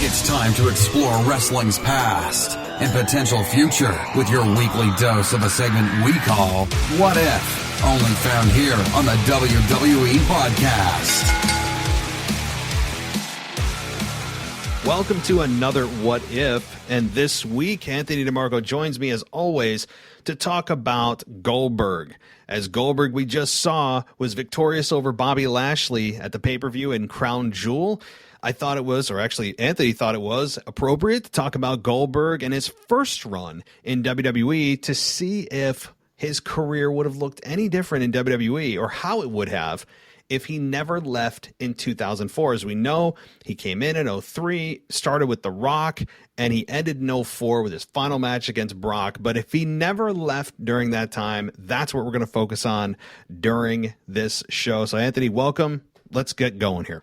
It's time to explore wrestling's past and potential future with your weekly dose of a segment we call What If? Only found here on the WWE Podcast. Welcome to another What If, and this week Anthony DeMarco joins me as always to talk about Goldberg. As Goldberg, we just saw, was victorious over Bobby Lashley at the pay-per-view in Crown Jewel. I thought it was, or actually Anthony thought it was, appropriate to talk about Goldberg and his first run in WWE to see if his career would have looked any different in WWE or how it would have if he never left in 2004. As we know, he came in 2003, started with The Rock, and he ended in 2004 with his final match against Brock. But if he never left during that time, that's what we're going to focus on during this show. So Anthony, welcome. Let's get going here.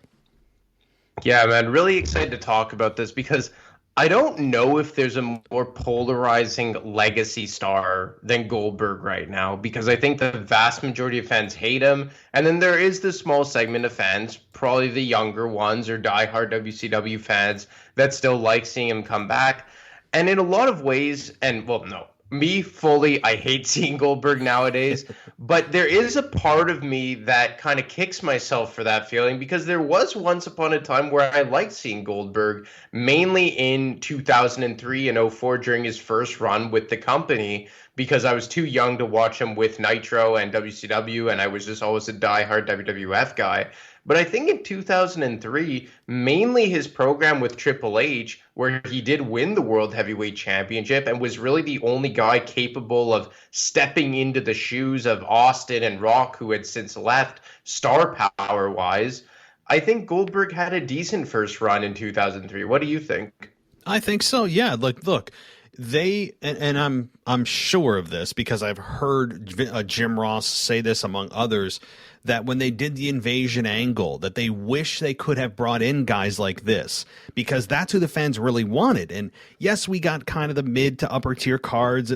Yeah, man, really excited to talk about this because I don't know if there's a more polarizing legacy star than Goldberg right now, because I think the vast majority of fans hate him. And then there is the small segment of fans, probably the younger ones or diehard WCW fans, that still like seeing him come back. And in a lot of ways, and well, no, me fully, I hate seeing Goldberg nowadays, but there is a part of me that kind of kicks myself for that feeling, because there was once upon a time where I liked seeing Goldberg, mainly in 2003 and 2004 during his first run with the company, because I was too young to watch him with Nitro and WCW, and I was just always a diehard WWF guy. But I think in 2003, mainly his program with Triple H, where he did win the World Heavyweight Championship and was really the only guy capable of stepping into the shoes of Austin and Rock, who had since left, star power-wise. I think Goldberg had a decent first run in 2003. What do you think? I think so, yeah. Look. They and I'm sure of this because I've heard Jim Ross say this among others, that when they did the invasion angle, that they wish they could have brought in guys like this, because that's who the fans really wanted. And yes, we got kind of the mid to upper tier card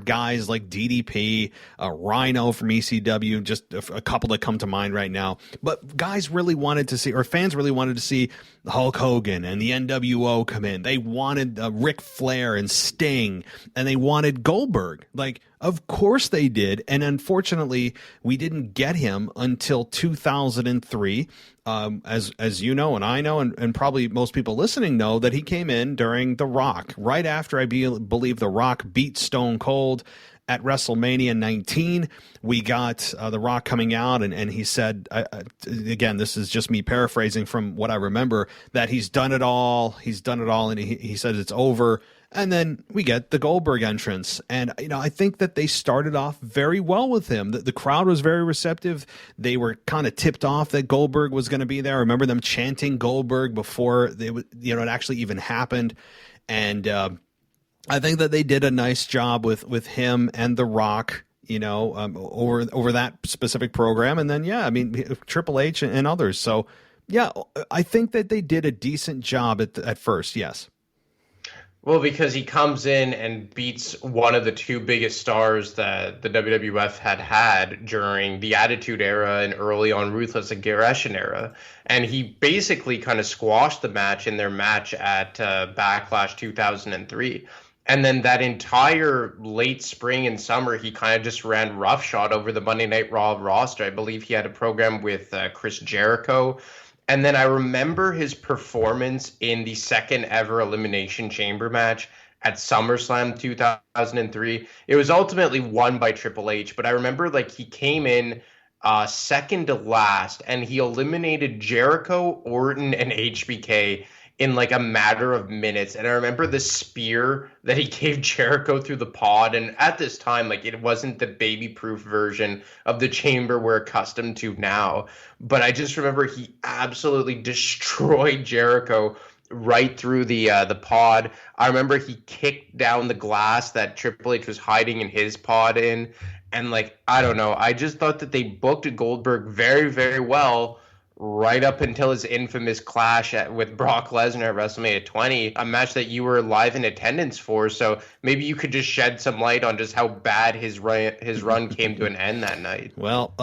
guys like DDP, Rhino from ECW, just a couple that come to mind right now. But guys really wanted to see, or fans really wanted to see, Hulk Hogan and the NWO come in. They wanted Ric Flair and Sting, and they wanted Goldberg. Like, of course they did, and unfortunately, we didn't get him until 2003. As you know, and I know, and probably most people listening know, that he came in during The Rock, right after I believe The Rock beat Stone Cold at WrestleMania 19. We got The Rock coming out, and he said, again, this is just me paraphrasing from what I remember, that he's done it all, and he said it's over. And then we get the Goldberg entrance. And, I think that they started off very well with him. The crowd was very receptive. They were kind of tipped off that Goldberg was going to be there. I remember them chanting Goldberg before it actually even happened. And I think that they did a nice job with him and The Rock, over that specific program. And then, Triple H and others. So, yeah, I think that they did a decent job at first, yes. Well, because he comes in and beats one of the two biggest stars that the WWF had during the Attitude Era and early on Ruthless Aggression Era. And he basically kind of squashed the match in their match at Backlash 2003. And then that entire late spring and summer, he kind of just ran roughshod over the Monday Night Raw roster. I believe he had a program with Chris Jericho. And then I remember his performance in the second ever Elimination Chamber match at SummerSlam 2003. It was ultimately won by Triple H, but I remember he came in second to last, and he eliminated Jericho, Orton, and HBK in a matter of minutes. And I remember the spear that he gave Jericho through the pod. And at this time, it wasn't the baby-proof version of the chamber we're accustomed to now. But I just remember he absolutely destroyed Jericho right through the pod. I remember he kicked down the glass that Triple H was hiding in his pod in. And I don't know, I just thought that they booked Goldberg very, very well right up until his infamous clash with Brock Lesnar at WrestleMania 20, a match that you were live in attendance for. So maybe you could just shed some light on just how bad his run came to an end that night. Well,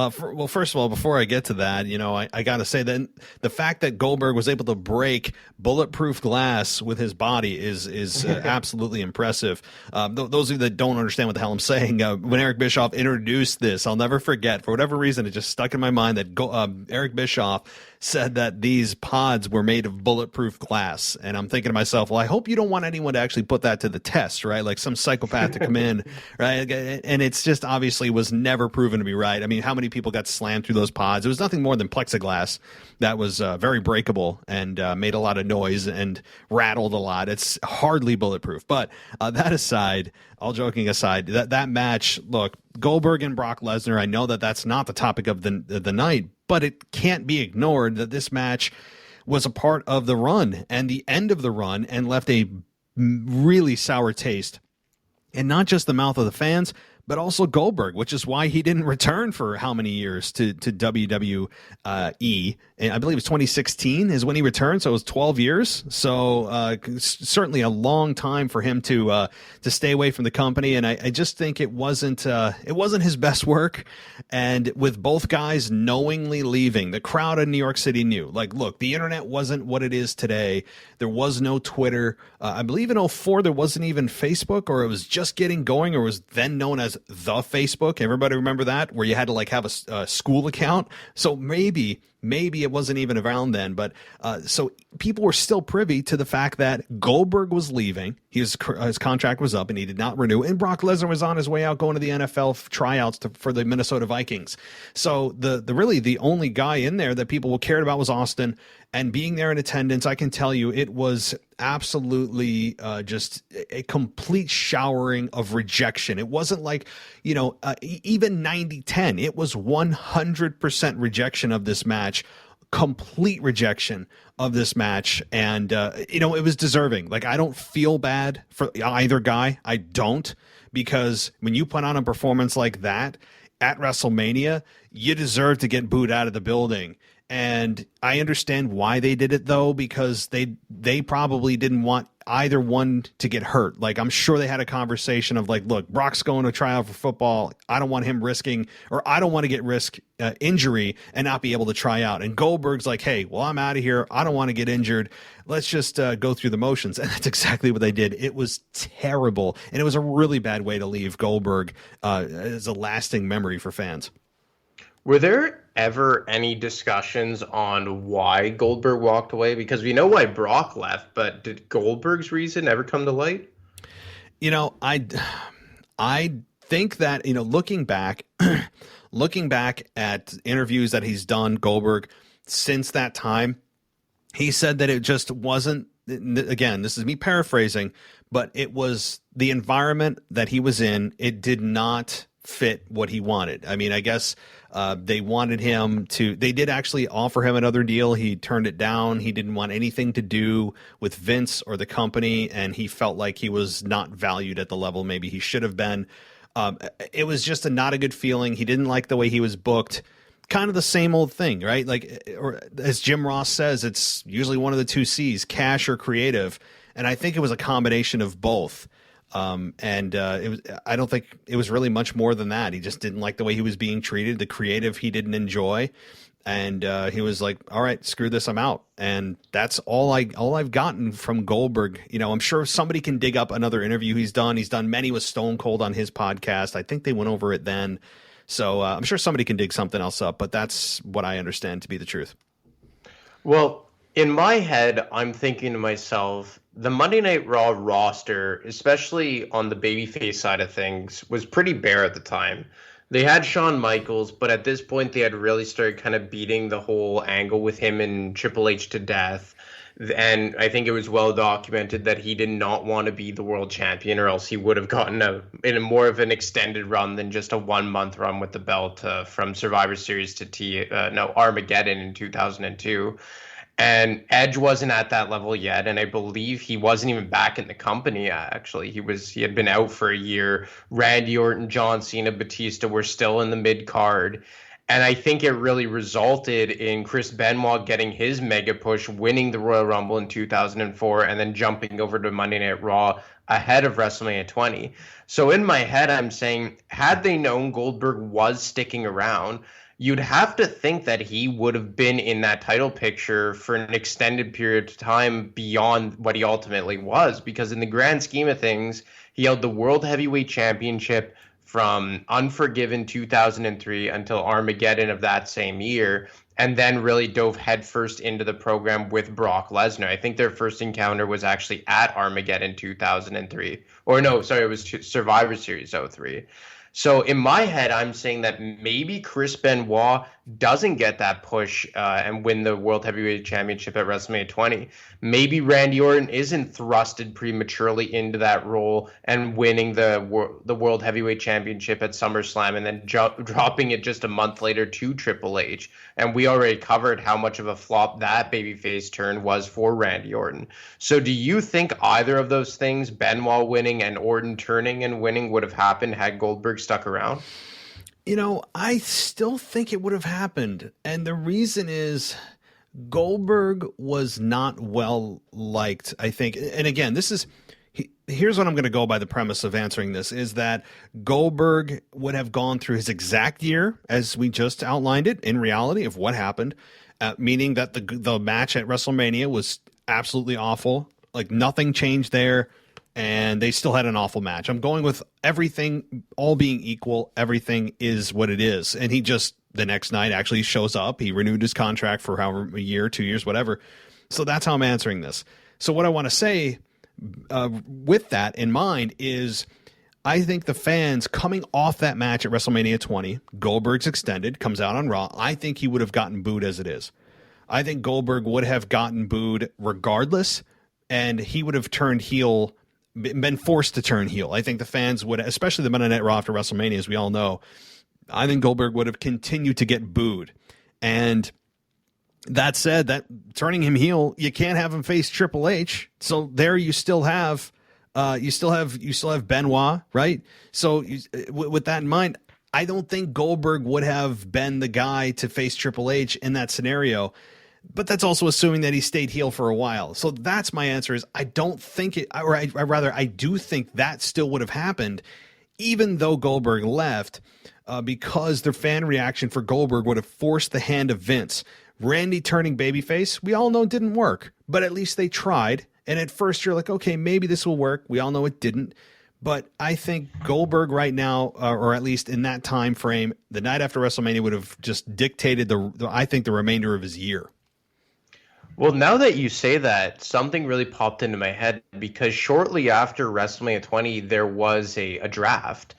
first of all, before I get to that, I got to say that the fact that Goldberg was able to break bulletproof glass with his body is absolutely impressive. Those of you that don't understand what the hell I'm saying, when Eric Bischoff introduced this, I'll never forget, for whatever reason, it just stuck in my mind that Eric Bischoff said that these pods were made of bulletproof glass. And I'm thinking to myself, well, I hope you don't want anyone to actually put that to the test, right? Like some psychopath to come in, right? And it's just obviously was never proven to be right. I mean, how many people got slammed through those pods? It was nothing more than plexiglass that was very breakable and made a lot of noise and rattled a lot. It's hardly bulletproof. But that aside, all joking aside, that match, look, Goldberg and Brock Lesnar, I know that that's not the topic of the night, but it can't be ignored that this match was a part of the run and the end of the run and left a really sour taste in not just the mouth of the fans, but also Goldberg, which is why he didn't return for how many years to WWE. And I believe it's 2016 is when he returned, so it was 12 years. So certainly a long time for him to stay away from the company. And I just think it wasn't his best work. And with both guys knowingly leaving, the crowd in New York City knew. Like, look, the internet wasn't what it is today. There was no Twitter. I believe in 2004 there wasn't even Facebook, or it was just getting going, or was then known as the Facebook. Everybody remember that, where you had to like have a school account? So maybe it wasn't even around then, but so people were still privy to the fact that Goldberg was leaving. His contract was up and he did not renew, and Brock Lesnar was on his way out going to the NFL tryouts for the Minnesota Vikings. So the only guy in there that people cared about was Austin, and being there in attendance, I can tell you it was absolutely just a complete showering of rejection. It wasn't like, even 90-10, it was 100% rejection of this match. Complete rejection of this match, and it was deserving. Like, I don't feel bad for either guy. I don't, because when you put on a performance like that at WrestleMania, you deserve to get booed out of the building. And I understand why they did it, though, because they probably didn't want either one to get hurt. Like, I'm sure they had a conversation of like, look, Brock's going to try out for football. I don't want him I don't want to get risk injury and not be able to try out. And Goldberg's like, hey, well, I'm out of here. I don't want to get injured. Let's just go through the motions. And that's exactly what they did. It was terrible. And it was a really bad way to leave Goldberg as a lasting memory for fans. Were there ever any discussions on why Goldberg walked away? Because we know why Brock left, but did Goldberg's reason ever come to light? I think that, looking back at interviews that he's done, Goldberg, since that time, he said that it just wasn't, again, this is me paraphrasing, but it was the environment that he was in. It did not fit what he wanted. I mean, I guess they wanted him to, they did actually offer him another deal. He turned it down. He didn't want anything to do with Vince or the company, and he felt like he was not valued at the level maybe he should have been. It was just not a good feeling. He didn't like the way he was booked. Kind of the same old thing, right? Like, or as Jim Ross says, it's usually one of the two C's, cash or creative. And I think it was a combination of both. I don't think it was really much more than that. He just didn't like the way he was being treated. The creative he didn't enjoy. And he was like, all right, screw this, I'm out. And that's all I've gotten from Goldberg. I'm sure somebody can dig up another interview he's done. He's done many with Stone Cold on his podcast. I think they went over it then. So I'm sure somebody can dig something else up, but that's what I understand to be the truth. Well, in my head, I'm thinking to myself, the Monday Night Raw roster, especially on the babyface side of things, was pretty bare at the time. They had Shawn Michaels, but at this point they had really started kind of beating the whole angle with him and Triple H to death. And I think it was well documented that he did not want to be the world champion, or else he would have gotten in a more of an extended run than just a 1 month run with the belt from Survivor Series to Armageddon in 2002. And Edge wasn't at that level yet, and I believe he wasn't even back in the company. Actually, he had been out for a year. Randy Orton, John Cena, Batista were still in the mid card, And I think it really resulted in Chris Benoit getting his mega push, winning the Royal Rumble in 2004, and then jumping over to Monday Night Raw ahead of WrestleMania 20. So in my head, I'm saying, had they known Goldberg was sticking around, you'd have to think that he would have been in that title picture for an extended period of time beyond what he ultimately was. Because in the grand scheme of things, he held the World Heavyweight Championship from Unforgiven 2003 until Armageddon of that same year, and then really dove headfirst into the program with Brock Lesnar. I think their first encounter was actually at Armageddon 2003. Or no, sorry, it was Survivor Series 03. So in my head, I'm saying that maybe Chris Benoit doesn't get that push and win the World Heavyweight Championship at WrestleMania 20. Maybe Randy Orton isn't thrusted prematurely into that role and winning the World Heavyweight Championship at SummerSlam and then dropping it just a month later to Triple H. And we already covered how much of a flop that babyface turn was for Randy Orton. So do you think either of those things, Benoit winning and Orton turning and winning, would have happened had Goldberg stuck around? I still think it would have happened. And the reason is Goldberg was not well liked, I think. And again, here's what I'm going to go by the premise of answering this, is that Goldberg would have gone through his exact year as we just outlined it in reality of what happened, meaning that the match at WrestleMania was absolutely awful. Like nothing changed there. And they still had an awful match. I'm going with everything, all being equal, everything is what it is. And he just, the next night, actually shows up. He renewed his contract for however, a year, 2 years, whatever. So that's how I'm answering this. So what I want to say with that in mind is I think the fans coming off that match at WrestleMania 20, Goldberg's extended, comes out on Raw. I think he would have gotten booed as it is. I think Goldberg would have gotten booed regardless, and he would have turned heel, been forced to turn heel. I think the fans would, especially the Monday Night Raw after WrestleMania, as we all know, I think Goldberg would have continued to get booed. And that said, that turning him heel, you can't have him face Triple H. So there you still have Benoit, right? So with that in mind, I don't think Goldberg would have been the guy to face Triple H in that scenario. But that's also assuming that he stayed heel for a while. So that's my answer is I don't think it, or I do think that still would have happened, even though Goldberg left, because the fan reaction for Goldberg would have forced the hand of Vince. Randy turning babyface, we all know didn't work, but at least they tried. And at first you're like, okay, maybe this will work. We all know it didn't. But I think Goldberg right now, or at least in that time frame, the night after WrestleMania would have just dictated the remainder of his year. Well, now that you say that, something really popped into my head because shortly after WrestleMania 20, there was a draft.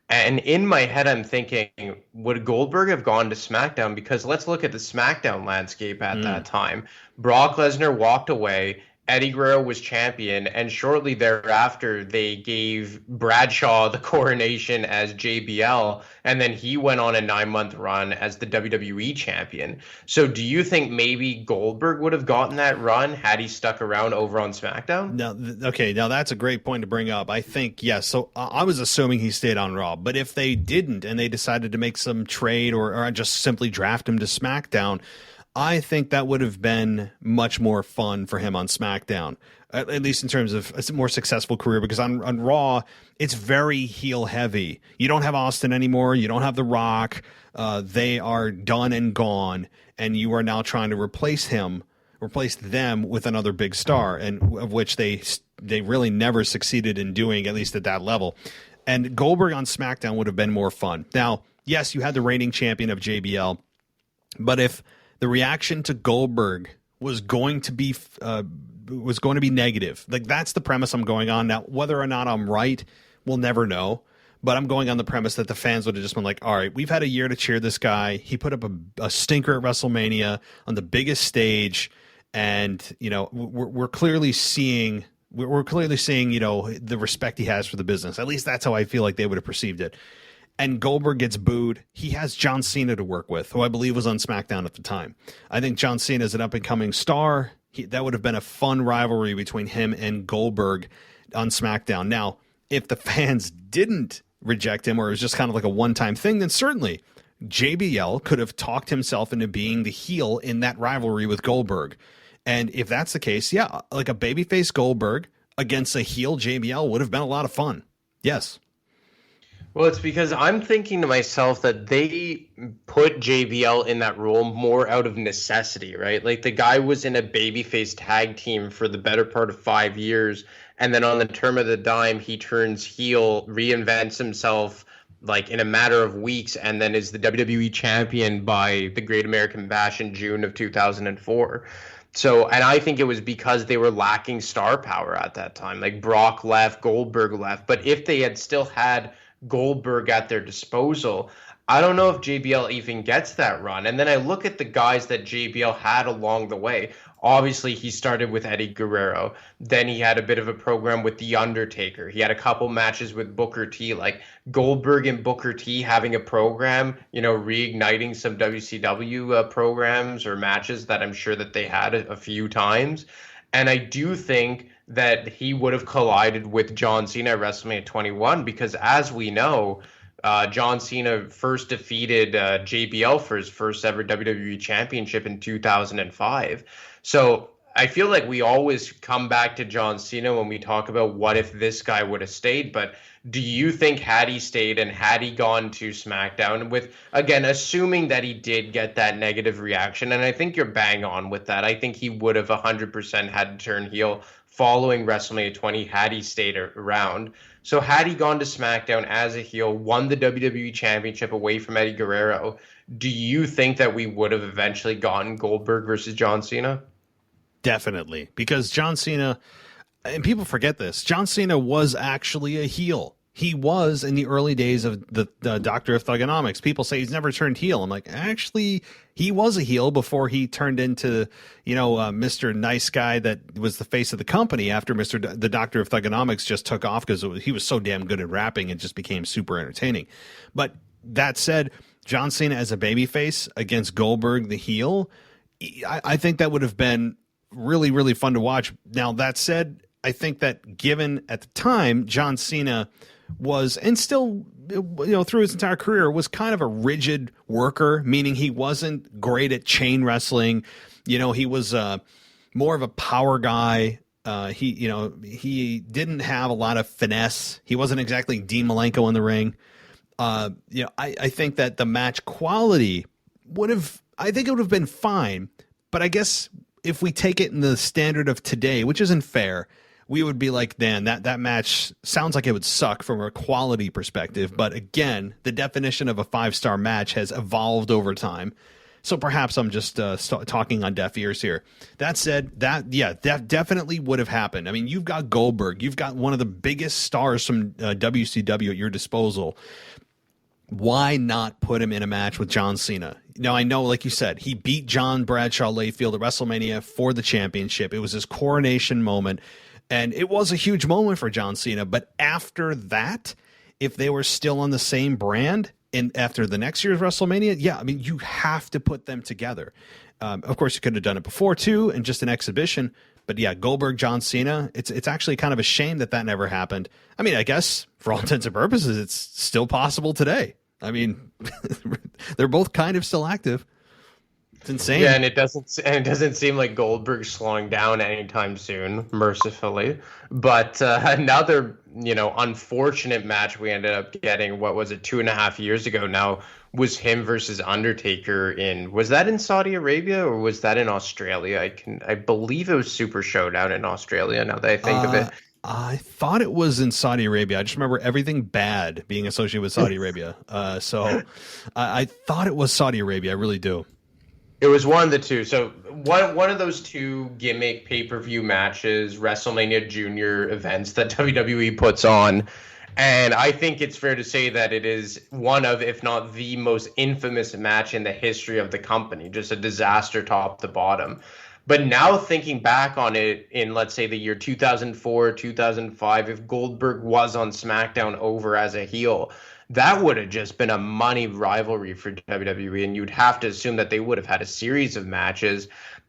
And in my head, I'm thinking, would Goldberg have gone to SmackDown? Because let's look at the SmackDown landscape at that time. Brock Lesnar walked away. Eddie Guerrero was champion, and shortly thereafter, they gave Bradshaw the coronation as JBL, and then he went on a 9-month run as the WWE champion. So do you think maybe Goldberg would have gotten that run had he stuck around over on SmackDown? Now that's a great point to bring up. I think, yes. So I was assuming he stayed on Raw, but if they didn't and they decided to make some trade or just simply draft him to SmackDown, I think that would have been much more fun for him on SmackDown, at least in terms of a more successful career, because on Raw, it's very heel heavy. You don't have Austin anymore. You don't have The Rock. They are done and gone, and you are now trying to replace them with another big star, and of which they really never succeeded in doing, at least at that level. And Goldberg on SmackDown would have been more fun. Now, yes, you had the reigning champion of JBL, but if the reaction to Goldberg was going to be negative. Like that's the premise I'm going on now. Whether or not I'm right, we'll never know. But I'm going on the premise that the fans would have just been like, "All right, we've had a year to cheer this guy. He put up a stinker at WrestleMania on the biggest stage, and we're clearly seeing the respect he has for the business. At least that's how I feel like they would have perceived it." And Goldberg gets booed. He has John Cena to work with, who I believe was on SmackDown at the time. I think John Cena is an up-and-coming star. That would have been a fun rivalry between him and Goldberg on SmackDown. Now, if the fans didn't reject him or it was just kind of like a one-time thing, then certainly JBL could have talked himself into being the heel in that rivalry with Goldberg. And if that's the case, yeah, like a babyface Goldberg against a heel JBL would have been a lot of fun. Yes. Well, it's because I'm thinking to myself that they put JBL in that role more out of necessity, right? Like the guy was in a babyface tag team for the better part of 5 years. And then on the turn of the dime, he turns heel, reinvents himself like in a matter of weeks, and then is the WWE champion by the Great American Bash in June of 2004. So, and I think it was because they were lacking star power at that time. Like Brock left, Goldberg left. But if they had still had Goldberg at their disposal, I don't know if JBL even gets that run. And then I look at the guys that JBL had along the way. Obviously, he started with Eddie Guerrero. Then he had a bit of a program with The Undertaker. He had a couple matches with Booker T. Like Goldberg and Booker T having a program, you know, reigniting some WCW programs or matches that I'm sure that they had a few times. And I do think that he would have collided with John Cena at WrestleMania 21 because, as we know, John Cena first defeated JBL for his first ever WWE championship in 2005. So I feel like we always come back to John Cena when we talk about what if this guy would have stayed. But do you think had he stayed and had he gone to SmackDown with, again, assuming that he did get that negative reaction, and I think you're bang on with that, I think he would have 100% had to turn heel following WrestleMania 20 had he stayed around. So had he gone to SmackDown as a heel, won the WWE Championship away from Eddie Guerrero, do you think that we would have eventually gotten Goldberg versus John Cena? Definitely, because John Cena, and people forget this, John Cena was actually a heel. He was in the early days of the Doctor of Thugonomics. People say he's never turned heel. I'm like, actually, he was a heel before he turned into, Mr. Nice Guy that was the face of the company after the Doctor of Thugonomics just took off because he was so damn good at rapping and just became super entertaining. But that said, John Cena as a babyface against Goldberg, the heel, I think that would have been really, really fun to watch. Now, that said, I think that given at the time, John Cena was, and still, through his entire career, was kind of a rigid worker, meaning he wasn't great at chain wrestling. He was more of a power guy. He didn't have a lot of finesse. He wasn't exactly Dean Malenko in the ring. I think that the match quality would have been fine, but I guess if we take it in the standard of today, which isn't fair, we would be like, man, that match sounds like it would suck from a quality perspective. But again, the definition of a 5-star match has evolved over time. So perhaps I'm just talking on deaf ears here. That said, that definitely would have happened. I mean, you've got Goldberg. You've got one of the biggest stars from WCW at your disposal. Why not put him in a match with John Cena? Now, I know, like you said, he beat John Bradshaw Layfield at WrestleMania for the championship. It was his coronation moment. And it was a huge moment for John Cena. But after that, if they were still on the same brand and after the next year's WrestleMania, you have to put them together. Of course, you could have done it before, too, and just an exhibition. But yeah, Goldberg, John Cena, it's actually kind of a shame that never happened. I mean, I guess for all intents and purposes, it's still possible today. I mean, they're both kind of still active. It's insane. Yeah, and it doesn't seem like Goldberg's slowing down anytime soon, mercifully. But another, unfortunate match we ended up getting, what was it, 2.5 years ago now, was him versus Undertaker was that in Saudi Arabia or was that in Australia? I believe it was Super Showdown in Australia, now that I think of it. I thought it was in Saudi Arabia. I just remember everything bad being associated with Saudi Arabia. So I thought it was Saudi Arabia. I really do. It was one of the two. So one of those two gimmick pay-per-view matches, WrestleMania Junior events that WWE puts on. And I think it's fair to say that it is one of, if not the most infamous match in the history of the company. Just a disaster top to bottom. But now thinking back on it in, let's say, the year 2004, 2005, if Goldberg was on SmackDown over as a heel, that would have just been a money rivalry for WWE, and you'd have to assume that they would have had a series of matches.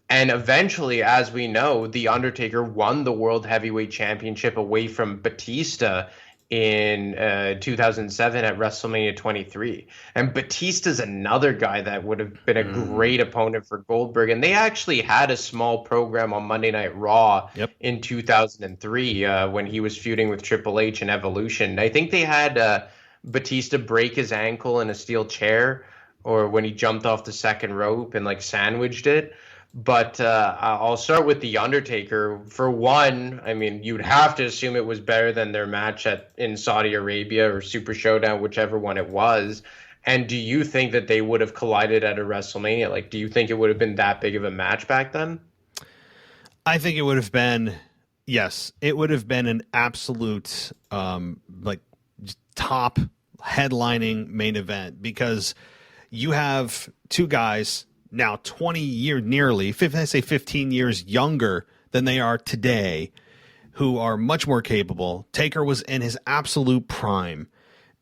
And eventually, as we know, The Undertaker won the World Heavyweight Championship away from Batista in 2007 at WrestleMania 23. And Batista's another guy that would have been a great opponent for Goldberg. And they actually had a small program on Monday Night Raw in 2003 when he was feuding with Triple H in Evolution. I think they had Batista break his ankle in a steel chair, or when he jumped off the second rope and like sandwiched it. But I'll start with The Undertaker. For one, I mean, you'd have to assume it was better than their match in Saudi Arabia or Super Showdown, whichever one it was. And do you think that they would have collided at a WrestleMania? Like, do you think it would have been that big of a match back then? I think it would have been, yes, it would have been an absolute like top headlining main event, because you have two guys now 20 years, nearly, I say 15 years younger than they are today, who are much more capable. Taker was in his absolute prime,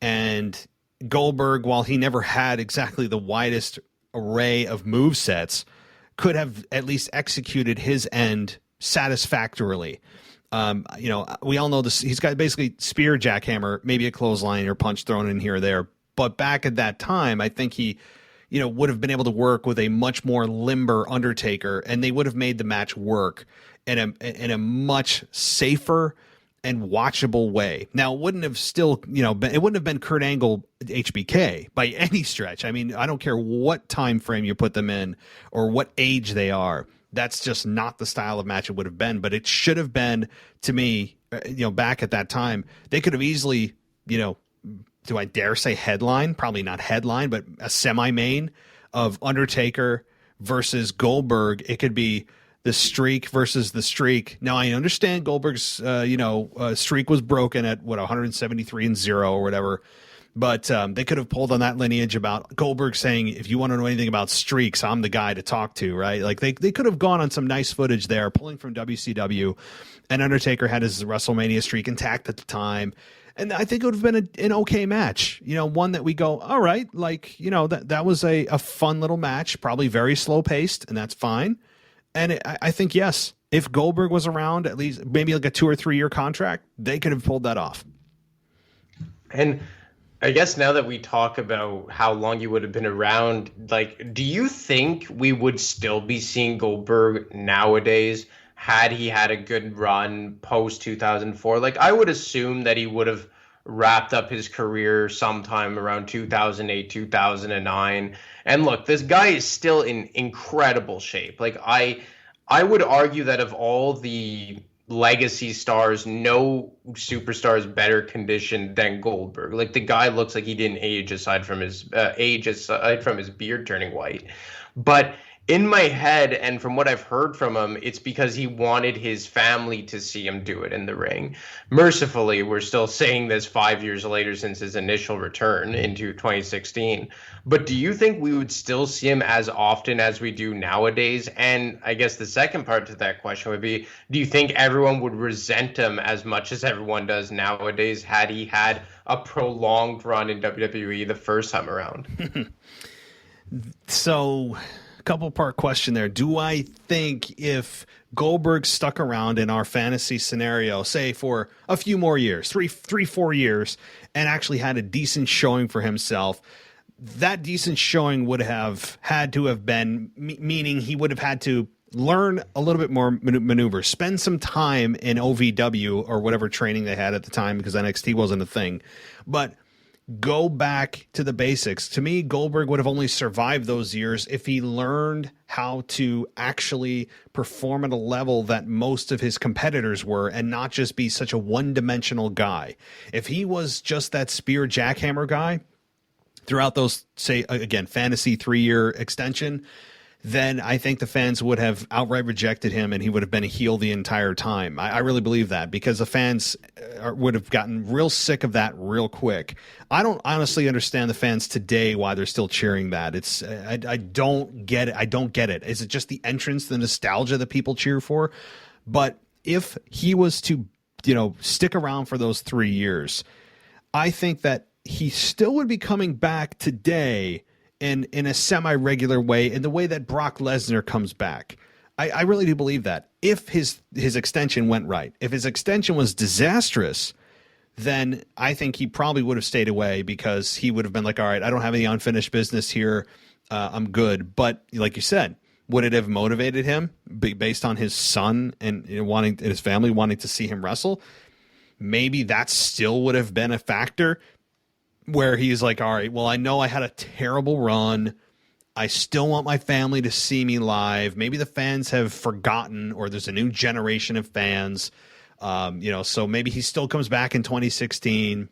and Goldberg, while he never had exactly the widest array of movesets, could have at least executed his end satisfactorily. We all know this. He's got basically spear, jackhammer, maybe a clothesline or punch thrown in here or there. But back at that time, I think he would have been able to work with a much more limber Undertaker, and they would have made the match work in a much safer and watchable way. Now, it wouldn't have it wouldn't have been Kurt Angle HBK by any stretch. I mean, I don't care what time frame you put them in or what age they are. That's just not the style of match it would have been. But it should have been, to me, back at that time, they could have easily, do I dare say headline? Probably not headline, but a semi-main of Undertaker versus Goldberg. It could be the Streak versus the Streak. Now, I understand Goldberg's, streak was broken at 173-0 or whatever. But they could have pulled on that lineage about Goldberg saying, if you want to know anything about streaks, I'm the guy to talk to, right? Like they could have gone on some nice footage there, pulling from WCW, and Undertaker had his WrestleMania streak intact at the time. And I think it would have been an okay match, one that we go, all right, that was a fun little match, probably very slow paced, and that's fine. And I think, yes, if Goldberg was around, at least maybe like a 2 or 3 year contract, they could have pulled that off. And I guess now that we talk about how long you would have been around, like, do you think we would still be seeing Goldberg nowadays had he had a good run post 2004? Like, I would assume that he would have wrapped up his career sometime around 2008, 2009. And look, this guy is still in incredible shape. Like, I would argue that of all the legacy stars, no superstar is better conditioned than Goldberg. Like, the guy looks like he didn't age aside from his beard turning white. But in my head, and from what I've heard from him, it's because he wanted his family to see him do it in the ring. Mercifully, we're still saying this 5 years later since his initial return into 2016. But do you think we would still see him as often as we do nowadays? And I guess the second part to that question would be, do you think everyone would resent him as much as everyone does nowadays had he had a prolonged run in WWE the first time around? So, couple part question there. Do I think if Goldberg stuck around in our fantasy scenario, say for a few more years, 4 years, and actually had a decent showing for himself, that decent showing would have had to have been, meaning he would have had to learn a little bit more maneuver, spend some time in OVW or whatever training they had at the time, because NXT wasn't a thing, but go back to the basics. To me, Goldberg would have only survived those years if he learned how to actually perform at a level that most of his competitors were, and not just be such a one-dimensional guy. If he was just that spear jackhammer guy throughout those, say, again, fantasy 3-year extension, then I think the fans would have outright rejected him, and he would have been a heel the entire time. I really believe that, because the fans would have gotten real sick of that real quick. I don't honestly understand the fans today, why they're still cheering that. I don't get it. I don't get it. Is it just the entrance, the nostalgia that people cheer for? But if he was to, stick around for those 3 years, I think that he still would be coming back today in a semi-regular way, in the way that Brock Lesnar comes back. I really do believe that. If his extension went right. If his extension was disastrous, then I think he probably would have stayed away, because he would have been like, all right, I don't have any unfinished business here. I'm good. But like you said, would it have motivated him based on his son and his family wanting to see him wrestle? Maybe that still would have been a factor, where he's like, all right, well, I know I had a terrible run. I still want my family to see me live. Maybe the fans have forgotten, or there's a new generation of fans. So maybe he still comes back in 2016,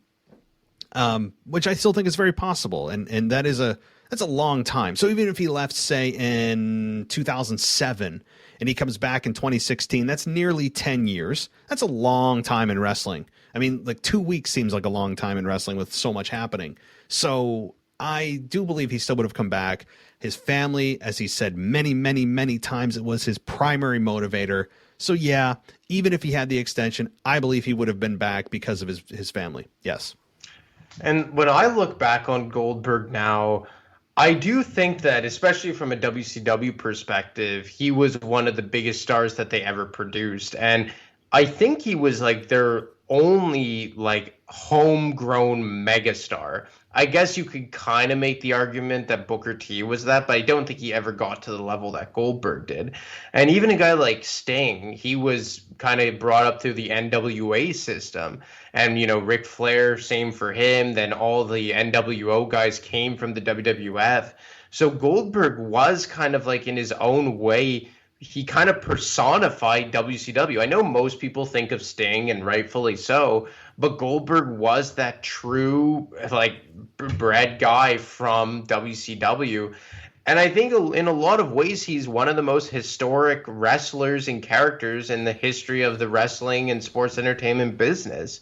which I still think is very possible. And that's a long time. So even if he left, say, in 2007 and he comes back in 2016, that's nearly 10 years. That's a long time in wrestling. I mean, like 2 weeks seems like a long time in wrestling with so much happening. So I do believe he still would have come back. His family, as he said many, many, many times, it was his primary motivator. So yeah, even if he had the extension, I believe he would have been back because of his family. Yes. And when I look back on Goldberg now, I do think that, especially from a WCW perspective, he was one of the biggest stars that they ever produced. And I think he was like their only like homegrown megastar. I guess you could kind of make the argument that Booker T was that, but I don't think he ever got to the level that Goldberg did. And even a guy like Sting, he was kind of brought up through the NWA system. And, Ric Flair, same for him. Then all the NWO guys came from the WWF. So Goldberg was kind of like, in his own way, he kind of personified WCW. I know most people think of Sting, and rightfully so, but Goldberg was that true, like, bred guy from WCW. And I think in a lot of ways, he's one of the most historic wrestlers and characters in the history of the wrestling and sports entertainment business.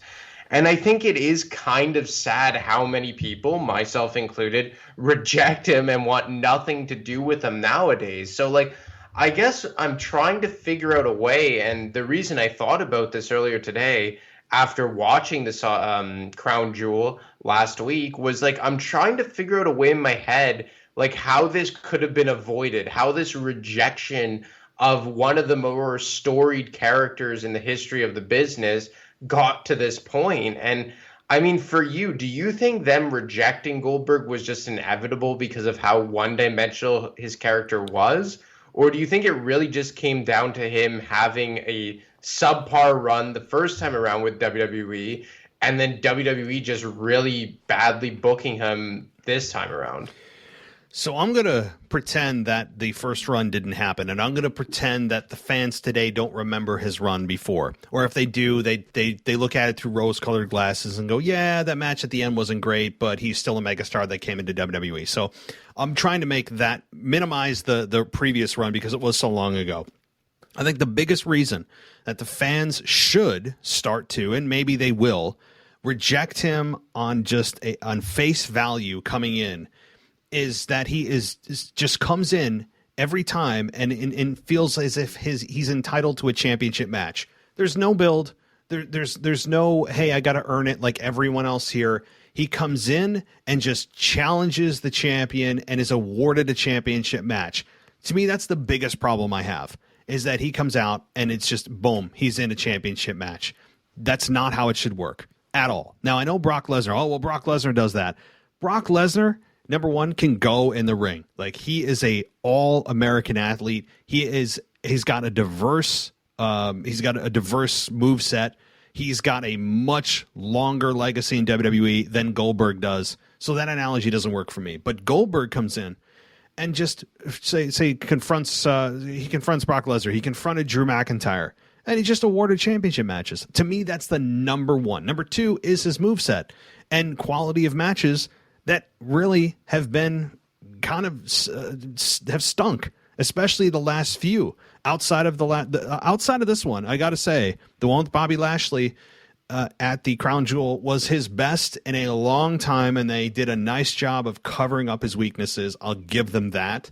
And I think it is kind of sad how many people, myself included, reject him and want nothing to do with him nowadays. So, like, I guess I'm trying to figure out a way, and the reason I thought about this earlier today after watching this Crown Jewel last week was, like, I'm trying to figure out a way in my head, like, how this could have been avoided, how this rejection of one of the more storied characters in the history of the business got to this point. And I mean, for you, do you think them rejecting Goldberg was just inevitable because of how one-dimensional his character was? Or do you think it really just came down to him having a subpar run the first time around with WWE, and then WWE just really badly booking him this time around? So I'm going to pretend that the first run didn't happen, and I'm going to pretend that the fans today don't remember his run before. Or if they do, they look at it through rose-colored glasses and go, yeah, that match at the end wasn't great, but he's still a megastar that came into WWE. So I'm trying to make that minimize the previous run because it was so long ago. I think the biggest reason that the fans should start to, and maybe they will, reject him on on face value coming in, is that he is just comes in every time and feels as if he's entitled to a championship match. There's no build. There's no, hey, I got to earn it like everyone else here. He comes in and just challenges the champion and is awarded a championship match. To me, that's the biggest problem I have, is that he comes out and it's just, boom, he's in a championship match. That's not how it should work at all. Now, I know Brock Lesnar. Brock Lesnar does that. Brock Lesnar, number one, can go in the ring. Like, he is a all-American athlete. He's got a diverse move set. He's got a much longer legacy in WWE than Goldberg does. So that analogy doesn't work for me. But Goldberg comes in and just confronts Brock Lesnar. He confronted Drew McIntyre, and he just awarded championship matches. To me, that's the number one. Number two is his moveset and quality of matches that really have been kind of have stunk, especially the last few. Outside of outside of this one, I got to say, the one with Bobby Lashley at the Crown Jewel was his best in a long time, and they did a nice job of covering up his weaknesses. I'll give them that.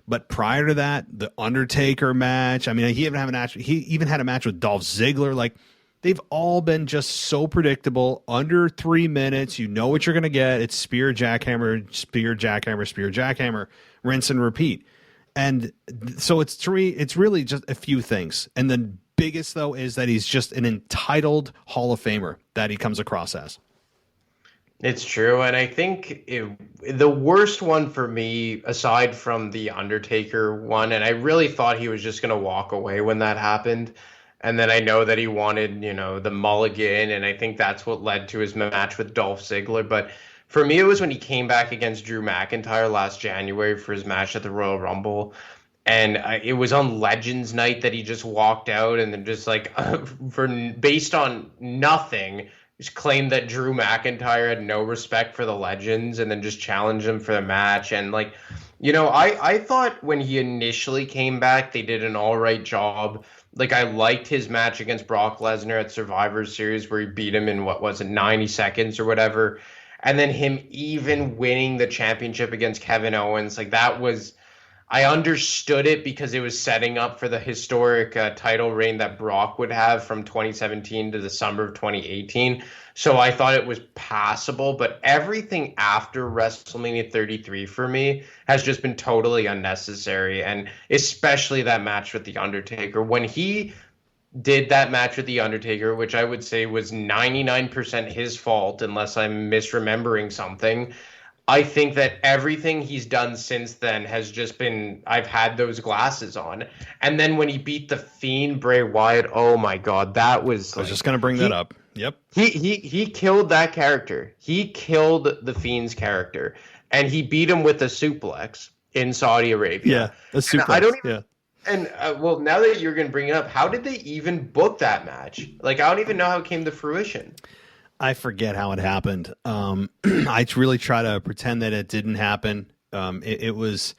But prior to that, the Undertaker match, I mean, he even had a match with Dolph Ziggler. Like, they've all been just so predictable. Under 3 minutes, you know what you're going to get. It's spear, jackhammer, spear, jackhammer, spear, jackhammer, rinse and repeat. And so it's really just a few things. And the biggest, though, is that he's just an entitled Hall of Famer that he comes across as. It's true, and I think the worst one for me, aside from the Undertaker one, and I really thought he was just going to walk away when that happened, and then I know that he wanted, the mulligan, and I think that's what led to his match with Dolph Ziggler, but for me, it was when he came back against Drew McIntyre last January for his match at the Royal Rumble, and it was on Legends Night that he just walked out, and then just like, based on nothing, just claimed that Drew McIntyre had no respect for the legends and then just challenged him for the match. And I thought when he initially came back, they did an all right job. Like, I liked his match against Brock Lesnar at Survivor Series where he beat him in 90 seconds or whatever. And then him even winning the championship against Kevin Owens. Like, that was, I understood it because it was setting up for the historic title reign that Brock would have from 2017 to the summer of 2018. So I thought it was passable, but everything after WrestleMania 33 for me has just been totally unnecessary. And especially that match with The Undertaker. When he did that match with The Undertaker, which I would say was 99% his fault, unless I'm misremembering something, I think that everything he's done since then has just been, I've had those glasses on. And then when he beat the Fiend, Bray Wyatt, oh my God, that was... I was just going to bring that up. Yep. He killed that character. He killed the Fiend's character. And he beat him with a suplex in Saudi Arabia. Yeah, a suplex, and I don't even, And, well, now that you're going to bring it up, how did they even book that match? Like, I don't even know how it came to fruition. I forget how it happened. I really try to pretend that it didn't happen. It was.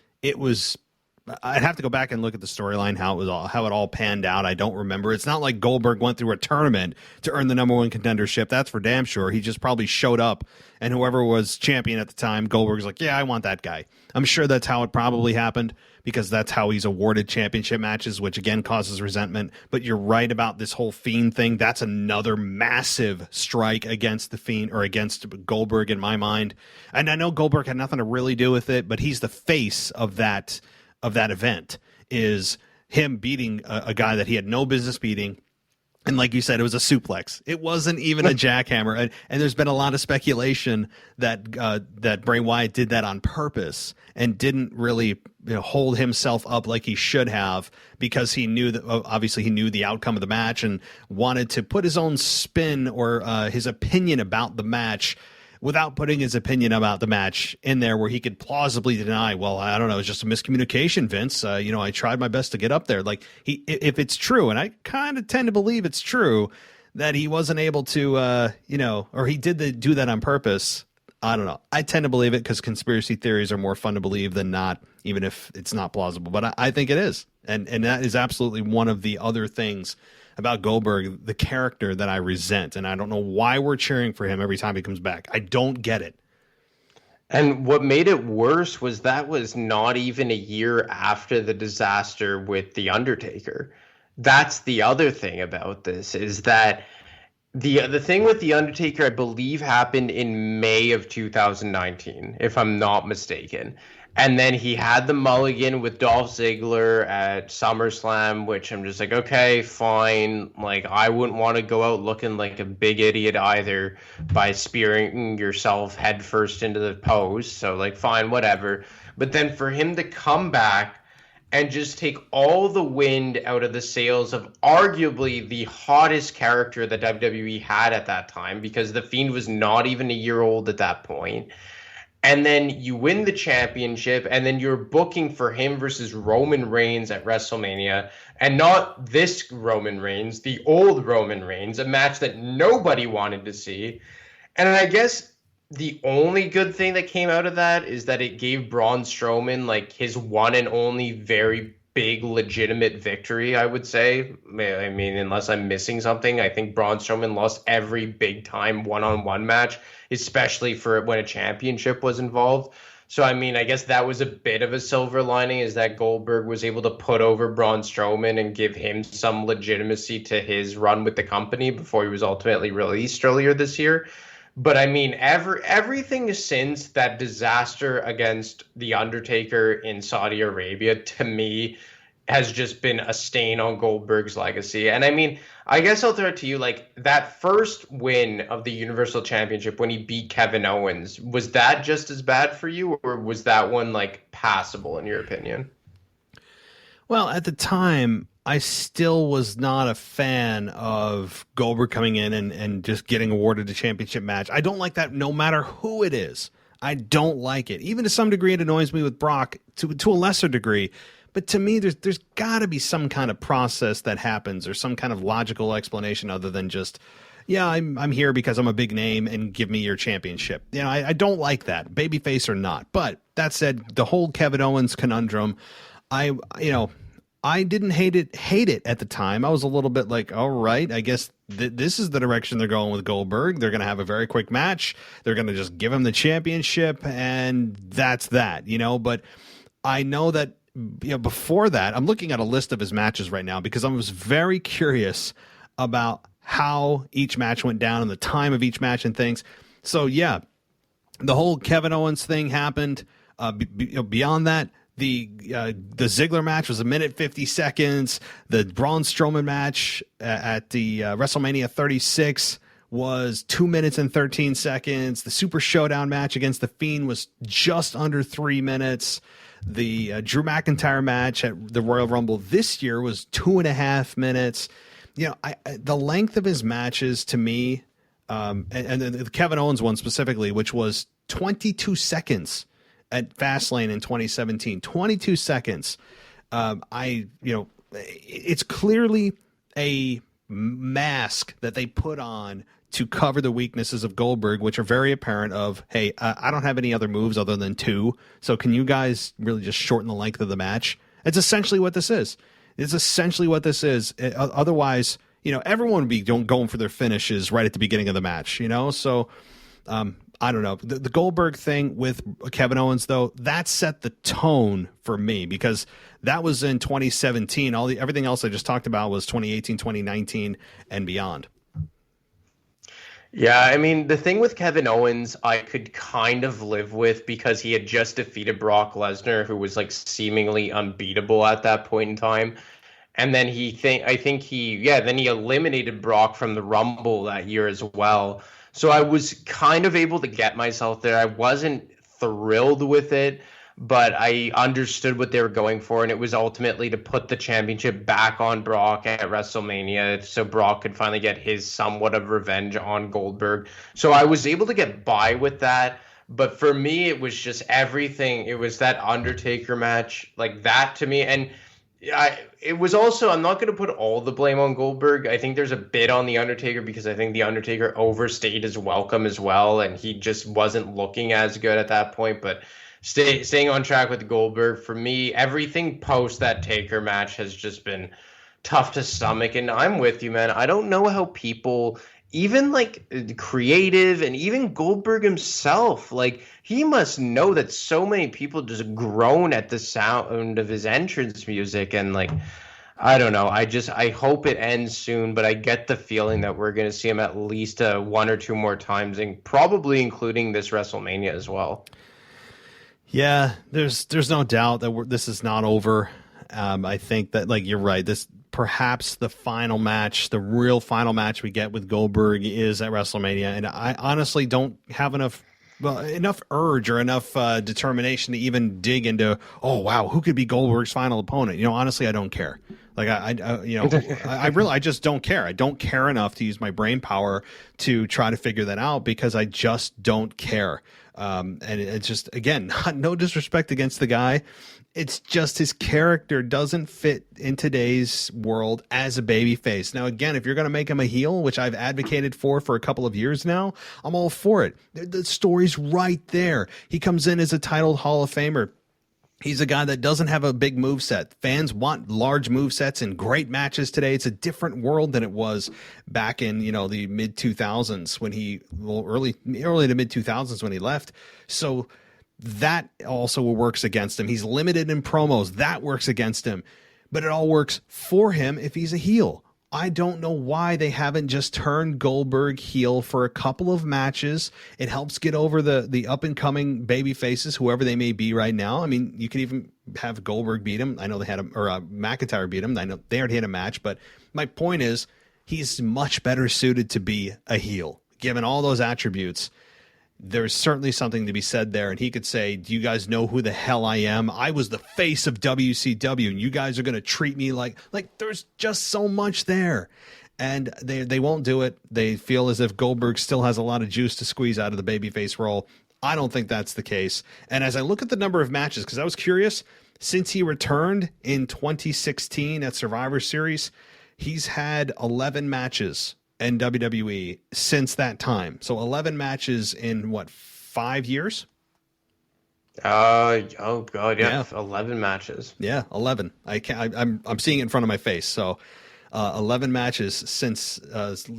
I'd have to go back and look at the storyline, how it all panned out. I don't remember. It's not like Goldberg went through a tournament to earn the number one contendership. That's for damn sure. He just probably showed up, and whoever was champion at the time, Goldberg's like, yeah, I want that guy. I'm sure that's how it probably happened, because that's how he's awarded championship matches, which again causes resentment. But you're right about this whole Fiend thing. That's another massive strike against the Fiend, or against Goldberg in my mind. And I know Goldberg had nothing to really do with it, but he's the face of that event, is him beating a guy that he had no business beating. And like you said, it was a suplex. It wasn't even a jackhammer. And there's been a lot of speculation that Bray Wyatt did that on purpose and didn't really hold himself up like he should have, because he knew that, obviously he knew the outcome of the match and wanted to put his own spin or his opinion about the match without putting his opinion about the match in there, where he could plausibly deny, well, I don't know, it's just a miscommunication, Vince. I tried my best to get up there. Like, if it's true, and I kind of tend to believe it's true, that he wasn't able to, or he did do that on purpose. I don't know. I tend to believe it because conspiracy theories are more fun to believe than not, even if it's not plausible. But I think it is. And that is absolutely one of the other things about Goldberg, the character that I resent. And I don't know why we're cheering for him every time he comes back. I don't get it. And what made it worse was that was not even a year after the disaster with The Undertaker. That's the other thing about this, is that the thing with The Undertaker, I believe, happened in May of 2019, if I'm not mistaken. And then he had the mulligan with Dolph Ziggler at SummerSlam, which I'm just like, okay, fine. Like, I wouldn't want to go out looking like a big idiot either by spearing yourself headfirst into the post. So, like, fine, whatever. But then for him to come back and just take all the wind out of the sails of arguably the hottest character that WWE had at that time, because The Fiend was not even a year old at that point. And then you win the championship, and then you're booking for him versus Roman Reigns at WrestleMania, and not this Roman Reigns, the old Roman Reigns, a match that nobody wanted to see. And I guess the only good thing that came out of that is that it gave Braun Strowman like his one and only very big legitimate victory, I would say. I mean, unless I'm missing something, I think Braun Strowman lost every big time one-on-one match, especially for when a championship was involved. So, I mean, I guess that was a bit of a silver lining, is that Goldberg was able to put over Braun Strowman and give him some legitimacy to his run with the company before he was ultimately released earlier this year. But I mean, everything since that disaster against The Undertaker in Saudi Arabia, to me, has just been a stain on Goldberg's legacy. And I mean, I guess I'll throw it to you, like that first win of the Universal Championship when he beat Kevin Owens, was that just as bad for you, or was that one like passable in your opinion? Well, at the time, I still was not a fan of Goldberg coming in and just getting awarded a championship match. I don't like that no matter who it is. I don't like it. Even to some degree, it annoys me with Brock to a lesser degree. But to me, there's got to be some kind of process that happens or some kind of logical explanation other than just, yeah, I'm here because I'm a big name and give me your championship. You know, I don't like that, babyface or not. But that said, the whole Kevin Owens conundrum, I didn't hate it at the time. I was a little bit like, all right, I guess this is the direction they're going with Goldberg. They're going to have a very quick match. They're going to just give him the championship, and that's that, But I know that before that, I'm looking at a list of his matches right now because I was very curious about how each match went down and the time of each match and things. So, yeah, the whole Kevin Owens thing happened. Beyond that, the Ziggler match was 1:50. The Braun Strowman match at the WrestleMania 36 was 2:13. The Super Showdown match against The Fiend was just under 3 minutes. The Drew McIntyre match at the Royal Rumble this year was 2.5 minutes. The length of his matches to me, and the Kevin Owens one specifically, which was 22 seconds at Fastlane in 2017, 22 seconds. It's clearly a mask that they put on to cover the weaknesses of Goldberg, which are very apparent of, hey, I don't have any other moves other than 2. So can you guys really just shorten the length of the match? It's essentially what this is. Otherwise, everyone would be going for their finishes right at the beginning of the match, So I don't know. The Goldberg thing with Kevin Owens, though, that set the tone for me because that was in 2017. Everything else I just talked about was 2018, 2019, and beyond. Yeah, I mean, the thing with Kevin Owens, I could kind of live with because he had just defeated Brock Lesnar, who was like seemingly unbeatable at that point in time. And then then he eliminated Brock from the Rumble that year as well. So I was kind of able to get myself there. I wasn't thrilled with it, but I understood what they were going for, and it was ultimately to put the championship back on Brock at WrestleMania so Brock could finally get his somewhat of revenge on Goldberg. So I was able to get by with that, but for me, it was just everything. It was that Undertaker match, like that to me, and it was also, I'm not going to put all the blame on Goldberg. I think there's a bit on The Undertaker because I think The Undertaker overstayed his welcome as well, and he just wasn't looking as good at that point, but staying on track with Goldberg, for me, everything post that Taker match has just been tough to stomach. And I'm with you, man. I don't know how people, even like creative and even Goldberg himself, like he must know that so many people just groan at the sound of his entrance music. And like, I don't know. I hope it ends soon, but I get the feeling that we're going to see him at least 1 or 2 more times, and probably including this WrestleMania as well. Yeah, there's no doubt that this is not over. I think that, like, you're right. This perhaps the final match, the real final match we get with Goldberg is at WrestleMania, and I honestly don't have enough urge or enough determination to even dig into, oh wow, who could be Goldberg's final opponent? Honestly, I don't care. Like I just don't care. I don't care enough to use my brain power to try to figure that out because I just don't care. And it's just, again, no disrespect against the guy. It's just his character doesn't fit in today's world as a babyface. Now, again, if you're going to make him a heel, which I've advocated for a couple of years now, I'm all for it. The story's right there. He comes in as a titled Hall of Famer. He's a guy that doesn't have a big moveset. Fans want large movesets and great matches today. It's a different world than it was back in, the mid 2000s early to mid 2000s when he left. So that also works against him. He's limited in promos. That works against him. But it all works for him if he's a heel. I don't know why they haven't just turned Goldberg heel for a couple of matches. It helps get over the up and coming baby faces, whoever they may be right now. I mean, you could even have Goldberg beat him. I know they had him, or McIntyre beat him. I know they already had a match, but my point is he's much better suited to be a heel, given all those attributes. There's certainly something to be said there. And he could say, do you guys know who the hell I am? I was the face of WCW, and you guys are going to treat me like there's just so much there. And they won't do it. They feel as if Goldberg still has a lot of juice to squeeze out of the babyface role. I don't think that's the case. And as I look at the number of matches, because I was curious, since he returned in 2016 at Survivor Series, he's had 11 matches in WWE since that time. So 11 matches in what, 5 years? Oh god, yeah. 11 matches. Yeah, 11. I'm seeing it in front of my face. So 11 matches since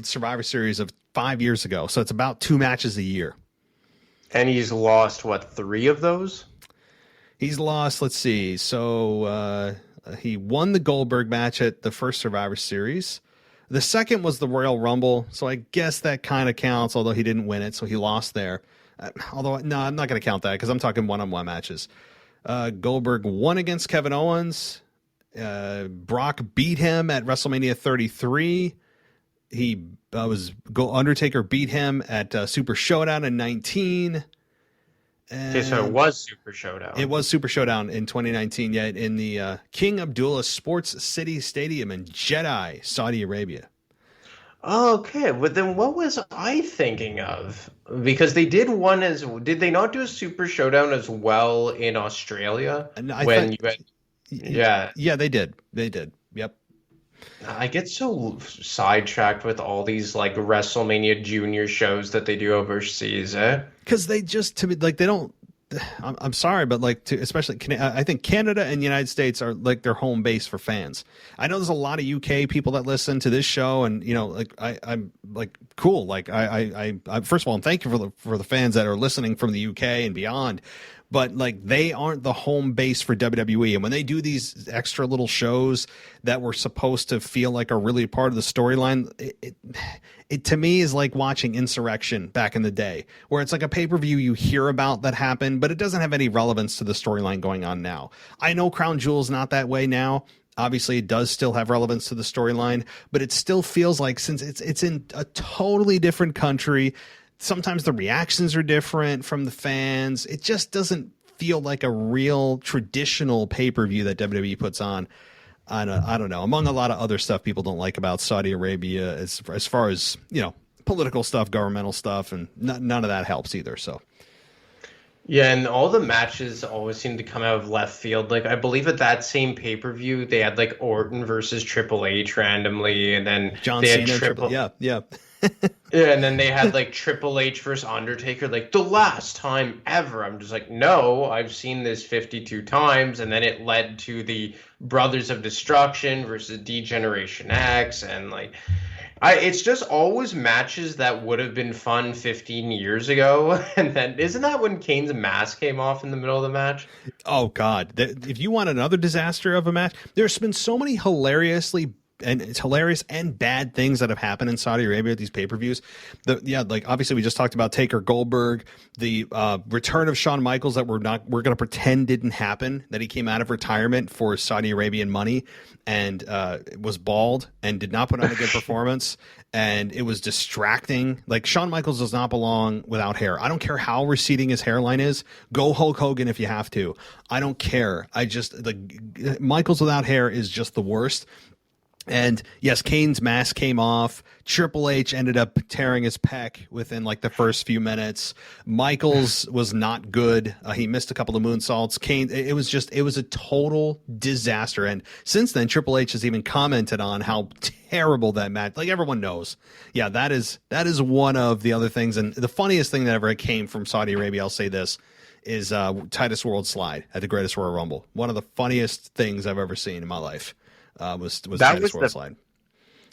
Survivor Series of 5 years ago. So it's about 2 matches a year. And he's lost what, 3 of those? He's lost, let's see. So he won the Goldberg match at the first Survivor Series. The second was the Royal Rumble, so I guess that kind of counts, although he didn't win it, so he lost there. No, I'm not going to count that because I'm talking one-on-one matches. Goldberg won against Kevin Owens. Brock beat him at WrestleMania 33. Undertaker beat him at Super Showdown in 19. Okay, so it was Super Showdown. It was Super Showdown in 2019, yeah, in the King Abdullah Sports City Stadium in Jeddah, Saudi Arabia. Okay, but then what was I thinking of? Because they did did they not do a Super Showdown as well in Australia? Yeah, they did. Yep. I get so sidetracked with all these like WrestleMania Junior shows that they do overseas, because they just, to me, like, they don't. I'm sorry, but like, especially I think Canada and the United States are like their home base for fans. I know there's a lot of UK people that listen to this show, and like I'm like, cool. Like I first of all, I'm thankful for the fans that are listening from the UK and beyond. But like, they aren't the home base for WWE. And when they do these extra little shows that were supposed to feel like are really part of the storyline, it to me is like watching Insurrection back in the day, where it's like a pay-per-view you hear about that happened, but it doesn't have any relevance to the storyline going on now. I know Crown Jewel's not that way now. Obviously, it does still have relevance to the storyline, but it still feels like, since it's in a totally different country, sometimes the reactions are different from the fans. It just doesn't feel like a real traditional pay-per-view that WWE puts on. I don't know. Among a lot of other stuff people don't like about Saudi Arabia, as far as, political stuff, governmental stuff, and none of that helps either. So. Yeah, and all the matches always seem to come out of left field. Like, I believe at that same pay-per-view, they had like Orton versus Triple H randomly, and then John they had Cena, yeah. Yeah, and then they had like Triple H versus Undertaker, like the last time ever. I'm just like, no, I've seen this 52 times. And then it led to the Brothers of Destruction versus D-Generation X. And like, it's just always matches that would have been fun 15 years ago. And then isn't that when Kane's mask came off in the middle of the match? Oh, God. If you want another disaster of a match, there's been so many it's hilarious and bad things that have happened in Saudi Arabia at these pay-per-views. Like obviously we just talked about Taker Goldberg, the return of Shawn Michaels that we're going to pretend didn't happen, that he came out of retirement for Saudi Arabian money and was bald and did not put on a good performance. And it was distracting. Like, Shawn Michaels does not belong without hair. I don't care how receding his hairline is. Go Hulk Hogan if you have to. I don't care. Michaels without hair is just the worst. And yes, Kane's mask came off. Triple H ended up tearing his pec within like the first few minutes. Michaels was not good. He missed a couple of moonsaults. Kane, it was a total disaster. And since then, Triple H has even commented on how terrible that match. Like, everyone knows. Yeah, that is one of the other things. And the funniest thing that ever came from Saudi Arabia, I'll say this, is Titus World Slide at the Greatest Royal Rumble. One of the funniest things I've ever seen in my life. Was Titus World Slide.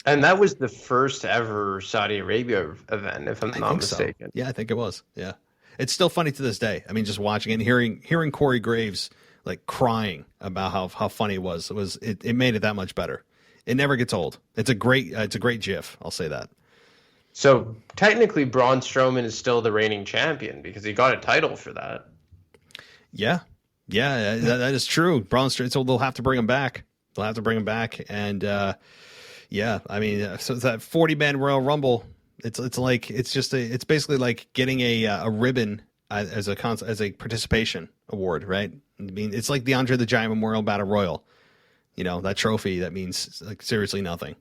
And that was the first ever Saudi Arabia event, if I'm not mistaken. So. Yeah, I think it was. Yeah. It's still funny to this day. I mean, just watching it and hearing Corey Graves like crying about how funny it was. It made it that much better. It never gets old. It's a great GIF. I'll say that. So technically, Braun Strowman is still the reigning champion because he got a title for that. Yeah, that is true. Braun Strowman. So they'll have to bring him back. And yeah, I mean, so that 40-man Royal Rumble. It's basically like getting a ribbon as a participation award, right? I mean, it's like the Andre the Giant Memorial Battle Royal. You know, that trophy that means like seriously nothing.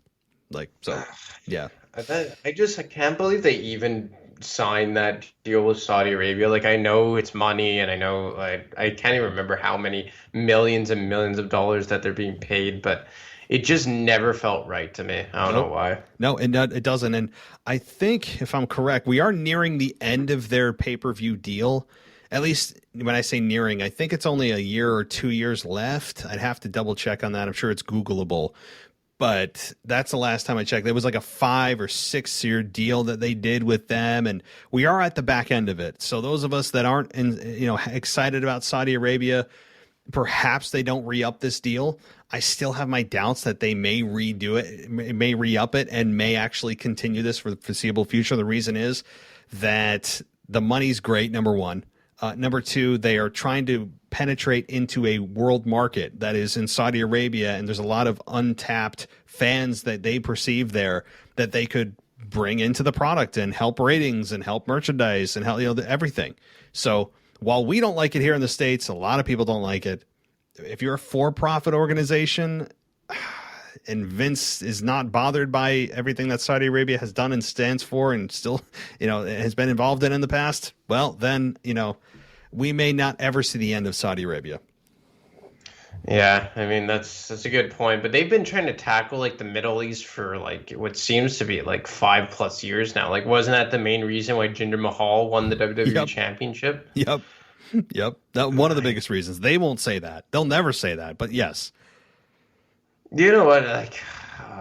Like, so yeah. I can't believe they even signed that deal with Saudi Arabia. Like, I know it's money, and I know I can't even remember how many millions and millions of dollars that they're being paid, but it just never felt right to me. I don't know why. No, it doesn't. And I think, if I'm correct, we are nearing the end of their pay-per-view deal. At least when I say nearing, I think it's only a year or 2 years left. I'd have to double check on that. I'm sure it's Googleable. But that's the last time I checked. There was like a 5 or 6 year deal that they did with them, and we are at the back end of it. So those of us that aren't excited about Saudi Arabia, perhaps they don't re-up this deal. I still have my doubts that they may redo it, may re-up it, and may actually continue this for the foreseeable future. The reason is that the money's great, number one. Number two, they are trying to penetrate into a world market that is in Saudi Arabia, and there's a lot of untapped fans that they perceive there that they could bring into the product and help ratings and help merchandise and help everything. So while we don't like it here in the States, a lot of people don't like it. If you're a for-profit organization and Vince is not bothered by everything that Saudi Arabia has done and stands for and still, has been involved in the past, well, then, we may not ever see the end of Saudi Arabia. Yeah, I mean, that's a good point. But they've been trying to tackle like the Middle East for like what seems to be like 5+ years now. Like, wasn't that the main reason why Jinder Mahal won the WWE Championship? Yep. That one of the biggest reasons. They won't say that. They'll never say that. But yes. You know what? Like,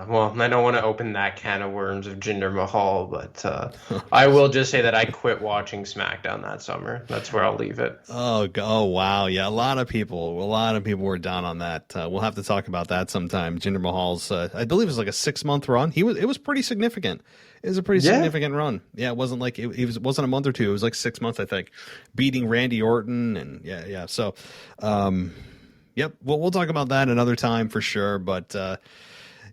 well, I don't want to open that can of worms of Jinder Mahal, but I will just say that I quit watching SmackDown that summer. That's where I'll leave it. Oh, wow. Yeah, a lot of people were down on that. We'll have to talk about that sometime. Jinder Mahal's, I believe it was like a 6-month run. It was pretty significant. It was a pretty significant run. Yeah, it wasn't like it wasn't a month or two. It was like 6 months, I think, beating Randy Orton and yeah. So, yep. Well, we'll talk about that another time for sure. But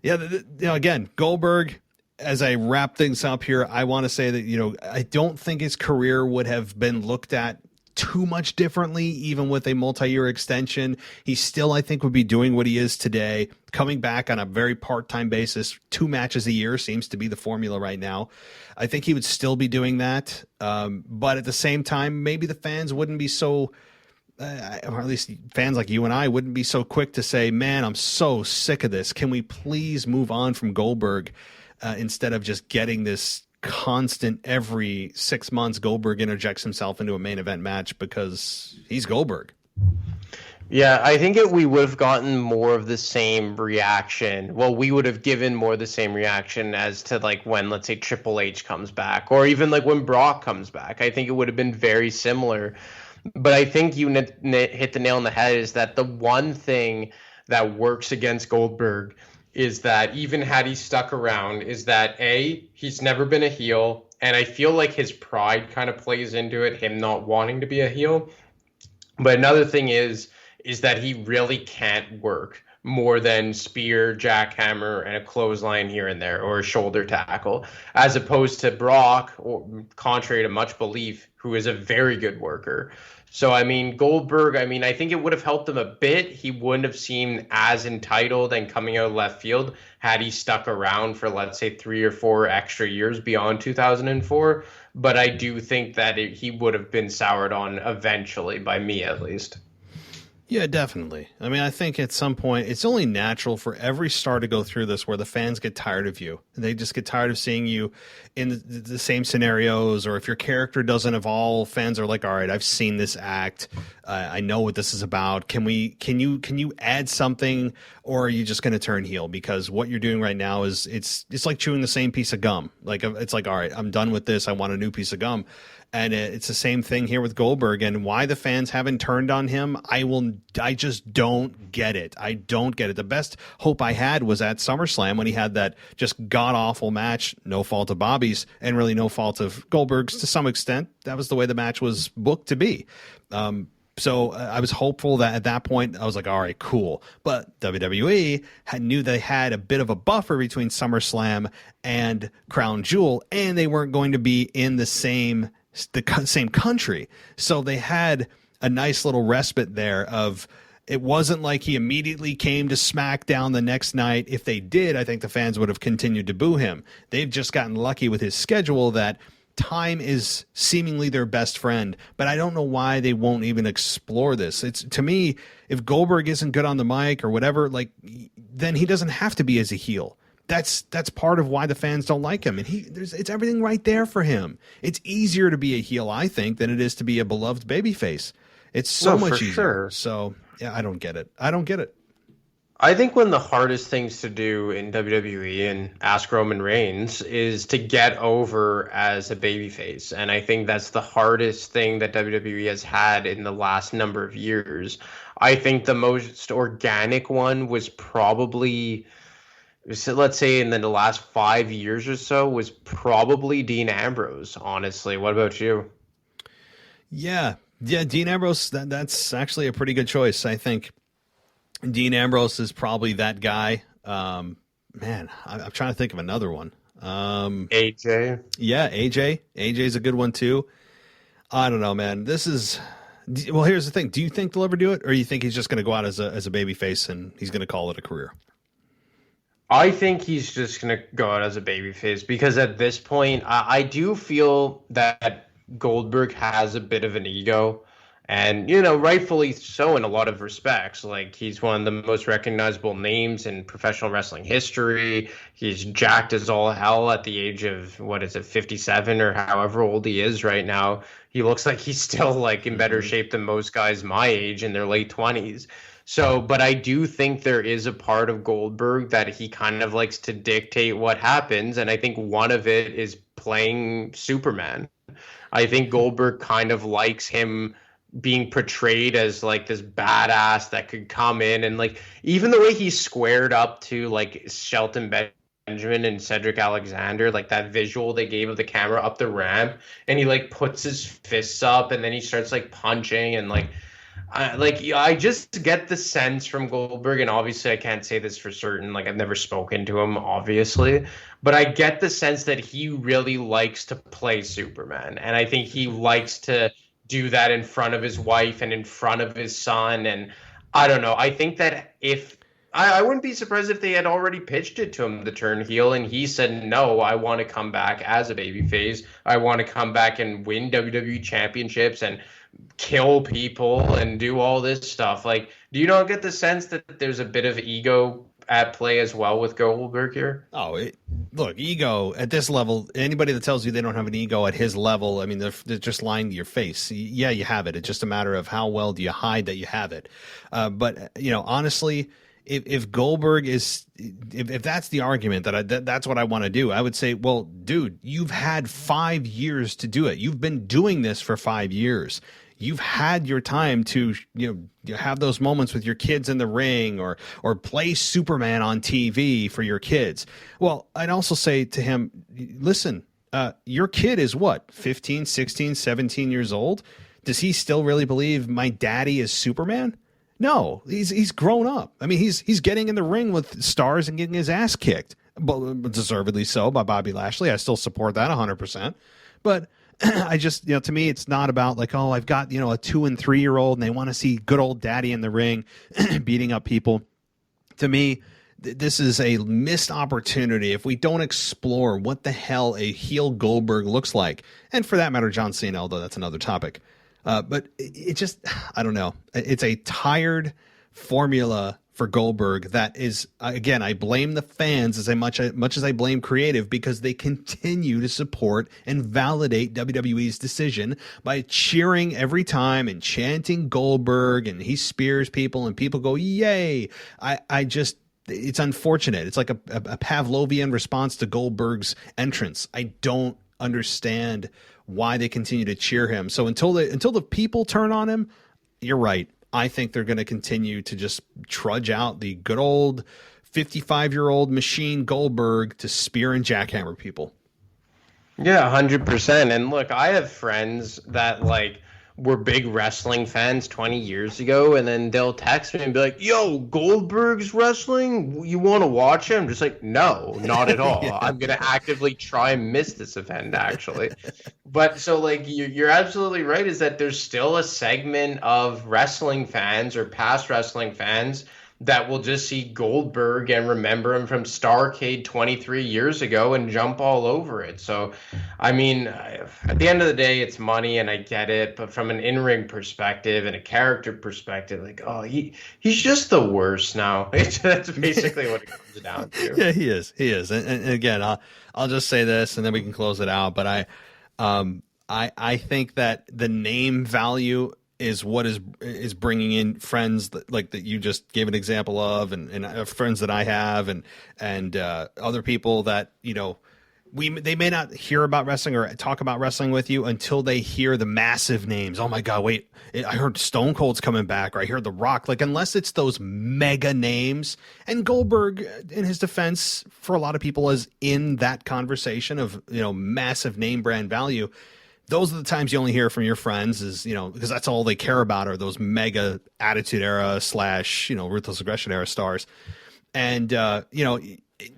again, Goldberg. As I wrap things up here, I want to say that I don't think his career would have been looked at too much differently, even with a multi-year extension. He still, I think, would be doing what he is today, coming back on a very part-time basis. 2 matches a year seems to be the formula right now. I think he would still be doing that. But at the same time, maybe the fans wouldn't be so, or at least fans like you and I wouldn't be so quick to say, man, I'm so sick of this. Can we please move on from Goldberg instead of just getting this constant every 6 months Goldberg interjects himself into a main event match because he's Goldberg. Yeah, I think we would have gotten more of the same reaction. Well, we would have given more of the same reaction as to like when, let's say, Triple H comes back, or even like when Brock comes back. I think it would have been very similar. But I think you hit the nail on the head is that the one thing that works against Goldberg is that even had he stuck around, is that he's never been a heel, and I feel like his pride kind of plays into it, him not wanting to be a heel. But another thing is that he really can't work more than spear, jackhammer, and a clothesline here and there, or a shoulder tackle, as opposed to Brock, or contrary to much belief, who is a very good worker. So, I mean, Goldberg, I think it would have helped him a bit. He wouldn't have seemed as entitled and coming out of left field had he stuck around for, let's say, 3 or 4 extra years beyond 2004. But I do think that he would have been soured on eventually, by me at least. Yeah, definitely. I mean, I think at some point it's only natural for every star to go through this where the fans get tired of you. They just get tired of seeing you in the same scenarios, or if your character doesn't evolve, fans are like, all right, I've seen this act. I know what this is about. Can you add something, or are you just going to turn heel? Because what you're doing right now is it's like chewing the same piece of gum. Like, it's like, all right, I'm done with this. I want a new piece of gum. And it's the same thing here with Goldberg, and why the fans haven't turned on him, I will just don't get it. I don't get it. The best hope I had was at SummerSlam when he had that just god awful match, no fault of Bobby's and really no fault of Goldberg's to some extent. That was the way the match was booked to be. So I was hopeful that at that point I was like, all right, cool. But WWE knew they had a bit of a buffer between SummerSlam and Crown Jewel, and they weren't going to be in the same country. So they had a nice little respite there of, it wasn't like he immediately came to SmackDown the next night. If they did, I think the fans would have continued to boo him. They've just gotten lucky with his schedule that time is seemingly their best friend, but I don't know why they won't even explore this. It's, to me, if Goldberg isn't good on the mic or whatever, like, then he doesn't have to be as a heel. That's part of why the fans don't like him. And it's everything right there for him. It's easier to be a heel, I think, than it is to be a beloved babyface. It's so much easier. Sure. So yeah, I don't get it. I think one of the hardest things to do in WWE, and ask Roman Reigns, is to get over as a babyface. And I think that's the hardest thing that WWE has had in the last number of years. I think the most organic one was probably, let's say in the last 5 years or so, was probably Dean Ambrose, honestly. What about you? Yeah, Dean Ambrose, that's actually a pretty good choice, I think. Dean Ambrose is probably that guy. Man, I'm trying to think of another one. AJ. Yeah, AJ. AJ's a good one too. I don't know, man. Here's the thing. Do you think they'll ever do it, or you think he's just going to go out as a baby face and he's going to call it a career? I think he's just going to go out as a babyface because at this point, I do feel that Goldberg has a bit of an ego. And, rightfully so in a lot of respects. Like, he's one of the most recognizable names in professional wrestling history. He's jacked as all hell at the age of, 57 or however old he is right now. He looks like he's still, in better shape than most guys my age in their late 20s. So, but I do think there is a part of Goldberg that he kind of likes to dictate what happens. And I think one of it is playing Superman. I think Goldberg kind of likes him being portrayed as this badass that could come in and even the way he squared up to Shelton Benjamin and Cedric Alexander, that visual they gave of the camera up the ramp, and he puts his fists up and then he starts punching and I just get the sense from Goldberg, and obviously I can't say this for certain, I've never spoken to him obviously, but I get the sense that he really likes to play Superman, and I think he likes to do that in front of his wife and in front of his son. And I don't know. I think that if I wouldn't be surprised if they had already pitched it to him to turn heel, and he said, no, I want to come back as a babyface. I want to come back and win WWE championships and kill people and do all this stuff. Do you not get the sense that there's a bit of ego at play as well with Goldberg here? Look, ego at this level, anybody that tells you they don't have an ego at his level, I mean, they're just lying to your face. Yeah, you have it. It's just a matter of how well do you hide that you have it. But honestly, if Goldberg is, if that's the argument that's what I want to do, I would say, well, dude, you've had 5 years to do it. You've been doing this for 5 years. You've had your time to have those moments with your kids in the ring or play Superman on TV for your kids. Well, I'd also say to him, listen, your kid is what, 15, 16, 17 years old? Does he still really believe my daddy is Superman? No, he's grown up. I mean, he's getting in the ring with stars and getting his ass kicked, but deservedly so by Bobby Lashley. I still support that 100%. But I just, to me, it's not about I've got, a 2 and 3 year old and they want to see good old daddy in the ring beating up people. To me, this is a missed opportunity if we don't explore what the hell a heel Goldberg looks like. And for that matter, John Cena, although that's another topic. But it just, I don't know. It's a tired formula for Goldberg that is, again, I blame the fans as much as I blame creative, because they continue to support and validate WWE's decision by cheering every time and chanting Goldberg, and he spears people and people go, yay. I just, it's unfortunate. It's like a Pavlovian response to Goldberg's entrance. I don't understand why they continue to cheer him. So until the people turn on him, you're right. I think they're going to continue to just trudge out the good old 55-year-old machine Goldberg to spear and jackhammer people. Yeah, 100%. And look, I have friends that like were big wrestling fans 20 years ago, and then they'll text me and be like, "Yo, Goldberg's wrestling? You want to watch him?" I'm just like, no, not at all. Yeah. I'm gonna actively try and miss this event, actually. But so like you're absolutely right, is that there's still a segment of wrestling fans or past wrestling fans that will just see Goldberg and remember him from Starrcade 23 years ago and jump all over it. So, I mean, at the end of the day, it's money, and I get it. But from an in-ring perspective and a character perspective, like, oh, he's just the worst now. That's basically what it comes down to. Yeah, he is. He is. And again, I'll just say this, and then we can close it out. But I think that the name value is what is bringing in friends that you just gave an example of, and friends that I have, and other people that, you know, they may not hear about wrestling or talk about wrestling with you until they hear the massive names. Oh my God, wait, I heard Stone Cold's coming back, or I heard The Rock. Like, unless it's those mega names, and Goldberg, in his defense, for a lot of people, is in that conversation of, you know, massive name brand value. Those are the times you only hear from your friends, is, you know, because that's all they care about are those mega Attitude Era / you know, Ruthless Aggression Era stars. And, you know,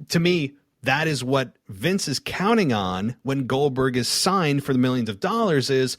to me, that is what Vince is counting on when Goldberg is signed for the millions of dollars is,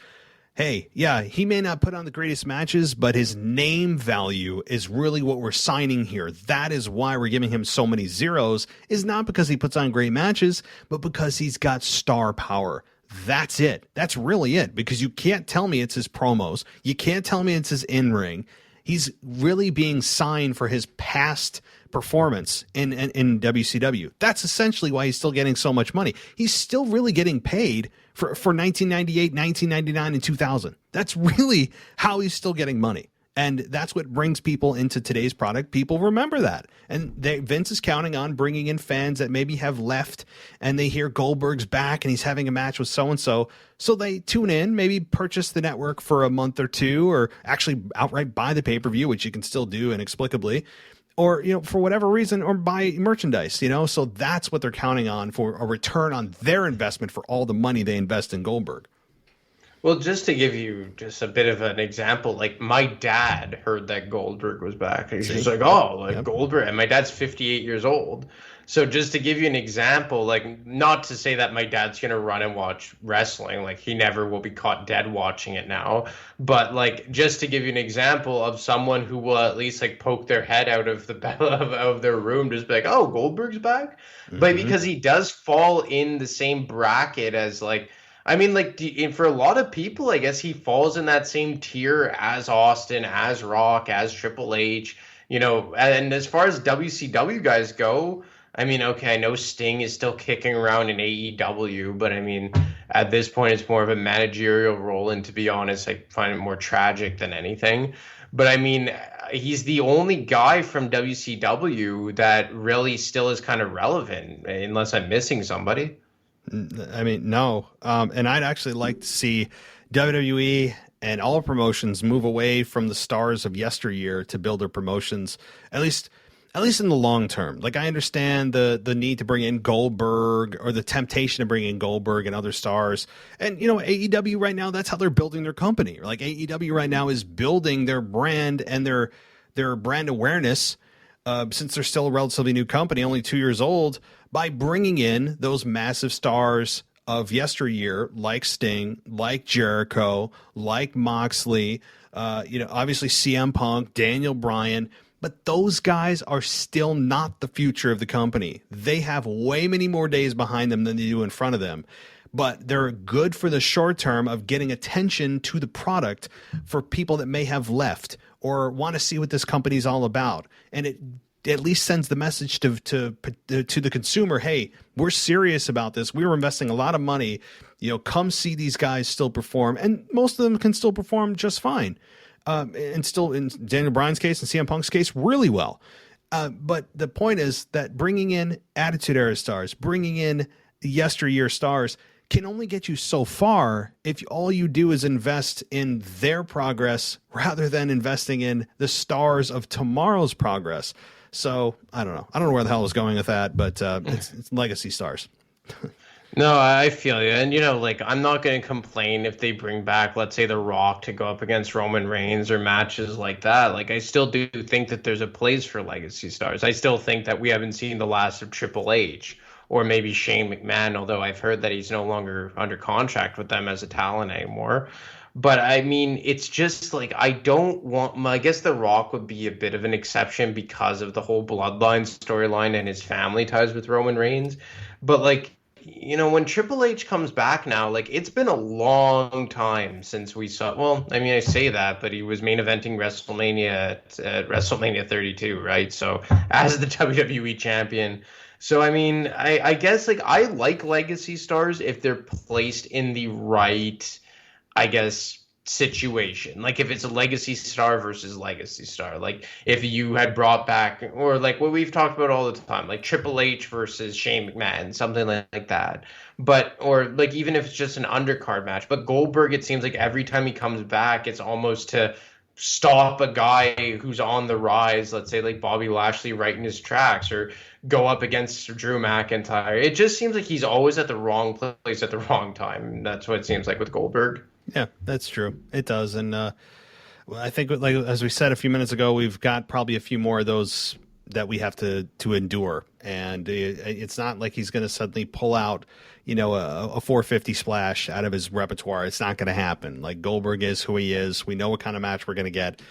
hey, yeah, he may not put on the greatest matches, but his name value is really what we're signing here. That is why we're giving him so many zeros, is not because he puts on great matches, but because he's got star power. That's it. That's really it, because you can't tell me it's his promos. You can't tell me it's his in-ring. He's really being signed for his past performance in WCW. That's essentially why he's still getting so much money. He's still really getting paid for 1998, 1999, and 2000. That's really how he's still getting money. And that's what brings people into today's product. People remember that. And Vince is counting on bringing in fans that maybe have left, and they hear Goldberg's back and he's having a match with so-and-so. So they tune in, maybe purchase the network for a month or two, or actually outright buy the pay-per-view, which you can still do inexplicably, or, you know, for whatever reason, or buy merchandise, you know. So that's what they're counting on for a return on their investment for all the money they invest in Goldberg. Well, just to give you just a bit of an example, like my dad heard that Goldberg was back. He's just like, oh, like, yep. Goldberg. And my dad's 58 years old. So just to give you an example, like, not to say that my dad's going to run and watch wrestling, like he never will be caught dead watching it now. But like, just to give you an example of someone who will at least like poke their head out of of their room, just be like, oh, Goldberg's back. Mm-hmm. But because he does fall in the same bracket as like, I mean, like, for a lot of people, I guess he falls in that same tier as Austin, as Rock, as Triple H, you know. And as far as WCW guys go, I mean, okay, I know Sting is still kicking around in AEW, but I mean, at this point, it's more of a managerial role. And to be honest, I find it more tragic than anything. But I mean, he's the only guy from WCW that really still is kind of relevant, unless I'm missing somebody. I mean, no. And I'd actually like to see WWE and all promotions move away from the stars of yesteryear to build their promotions, at least in the long term. Like, I understand the need to bring in Goldberg, or the temptation to bring in Goldberg and other stars. And, you know, AEW right now, that's how they're building their company. Like, AEW right now is building their brand and their brand awareness, since they're still a relatively new company, only 2 years old, by bringing in those massive stars of yesteryear, like Sting, like Jericho, like Moxley, you know, obviously CM Punk, Daniel Bryan. But those guys are still not the future of the company. They have way many more days behind them than they do in front of them. But they're good for the short term of getting attention to the product for people that may have left or want to see what this company's all about. And it at least sends the message to the consumer, hey, we're serious about this. We were investing a lot of money. You know, come see these guys still perform. And most of them can still perform just fine. And still, in Daniel Bryan's case and CM Punk's case, really well. But the point is that bringing in Attitude Era stars, bringing in yesteryear stars, can only get you so far if all you do is invest in their progress rather than investing in the stars of tomorrow's progress. So I don't know. I don't know where the hell I was going with that, but it's legacy stars. No, I feel you. And, like, I'm not going to complain if they bring back, let's say, The Rock to go up against Roman Reigns or matches like that. Like, I still do think that there's a place for legacy stars. I still think that we haven't seen the last of Triple H or maybe Shane McMahon, although I've heard that he's no longer under contract with them as a talent anymore. But, I mean, it's just, like, I guess The Rock would be a bit of an exception because of the whole bloodline storyline and his family ties with Roman Reigns. But, like, when Triple H comes back now, like, it's been a long time since we saw. Well, I mean, I say that, but he was main eventing WrestleMania at WrestleMania 32, right? So as the WWE champion. So I mean, I guess, like, I like legacy stars if they're placed in the right, I guess, situation. Like, if it's a legacy star versus legacy star, like if you had brought back, or like what we've talked about all the time, like Triple H versus Shane McMahon, something like that. But, or like, even if it's just an undercard match. But Goldberg, it seems like every time he comes back, it's almost to stop a guy who's on the rise, let's say like Bobby Lashley, right in his tracks, or go up against Drew McIntyre. It just seems like he's always at the wrong place at the wrong time. That's what it seems like with Goldberg. Yeah, that's true. It does. And I think, like, as we said a few minutes ago, we've got probably a few more of those that we have to endure. And it's not like he's going to suddenly pull out, a 450 splash out of his repertoire. It's not going to happen. Like, Goldberg is who he is. We know what kind of match we're going to get.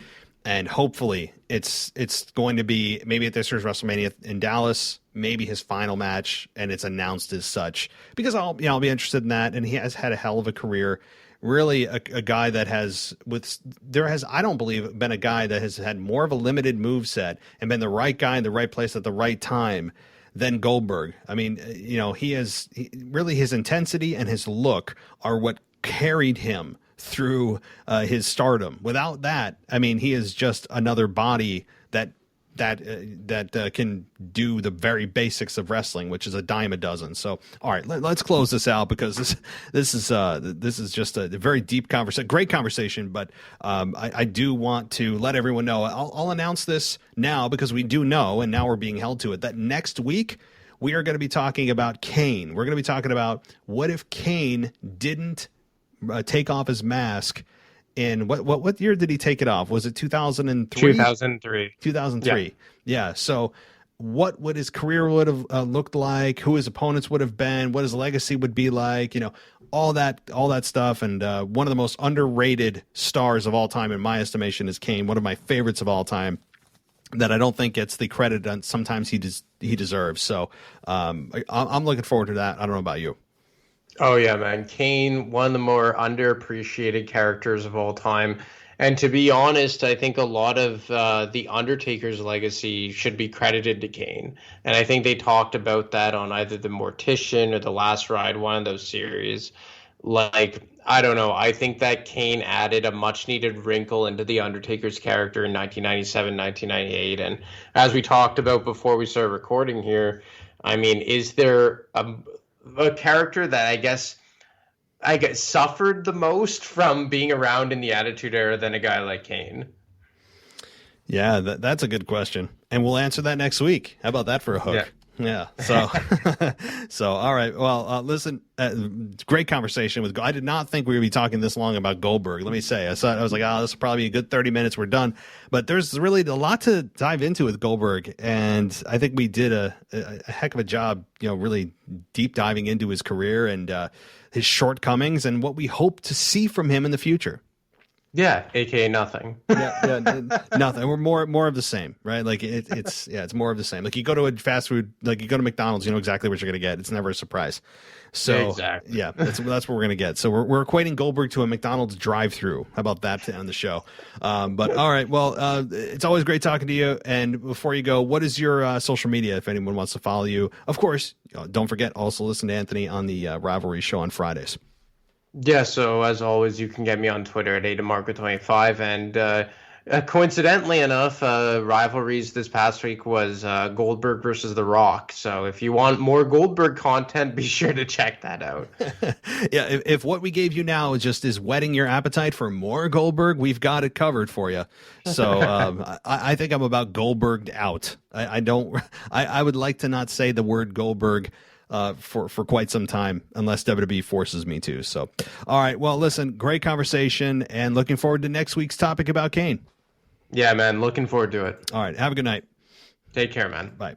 And hopefully it's going to be maybe at this year's WrestleMania in Dallas, maybe his final match, and it's announced as such. Because I'll be interested in that. And he has had a hell of a career. Really a guy that I don't believe, been a guy that has had more of a limited moveset and been the right guy in the right place at the right time than Goldberg. I mean, really his intensity and his look are what carried him through his stardom. Without that, I mean, he is just another body that can do the very basics of wrestling, which is a dime a dozen. So, all right, let's close this out, because this is just a very deep conversation, great conversation. But I do want to let everyone know. I'll announce this now, because we do know, and now we're being held to it, that next week we are going to be talking about Kane. We're going to be talking about what if Kane didn't take off his mask. In what year did he take it off? Was it 2003? 2003. 2003. Yeah. So what would his career would have looked like? Who his opponents would have been? What his legacy would be like? All that stuff. And one of the most underrated stars of all time, in my estimation, is Kane. One of my favorites of all time, that I don't think gets the credit that sometimes he deserves. So I'm looking forward to that. I don't know about you. Oh, yeah, man. Kane, one of the more underappreciated characters of all time. And to be honest, I think a lot of the Undertaker's legacy should be credited to Kane. And I think they talked about that on either The Mortician or The Last Ride, one of those series. Like, I don't know. I think that Kane added a much-needed wrinkle into the Undertaker's character in 1997, 1998. And as we talked about before we started recording here, I mean, is there a character that I guess suffered the most from being around in the Attitude Era than a guy like Kane? Yeah, that's a good question, and we'll answer that next week. How about that for a hook? Yeah. So all right. Well, listen, great conversation I did not think we would be talking this long about Goldberg. Let me say, I was like, this will probably be a good 30 minutes. We're done. But there's really a lot to dive into with Goldberg. And I think we did a heck of a job, really deep diving into his career and his shortcomings and what we hope to see from him in the future. Yeah, aka nothing. yeah, nothing. We're more of the same, right? Like it's more of the same. Like you go to a fast food, like you go to McDonald's, you know exactly what you're going to get. It's never a surprise. So exactly. Yeah, that's what we're going to get. So we're equating Goldberg to a McDonald's drive-through. How about that to end the show? But all right, well, it's always great talking to you. And before you go, what is your social media if anyone wants to follow you? Of course, don't forget also listen to Anthony on the Rivalry Show on Fridays. Yeah, so as always, you can get me on Twitter at AdaMarco25, and Coincidentally enough, rivalries this past week was Goldberg versus The Rock. So if you want more Goldberg content, be sure to check that out. Yeah, if what we gave you now is whetting your appetite for more Goldberg, we've got it covered for you. So I think I'm about Goldberged out. I would like to not say the word Goldberg for quite some time unless WWE forces me to. So, all right. Well, listen, great conversation and looking forward to next week's topic about Kane. Yeah, man. Looking forward to it. All right. Have a good night. Take care, man. Bye.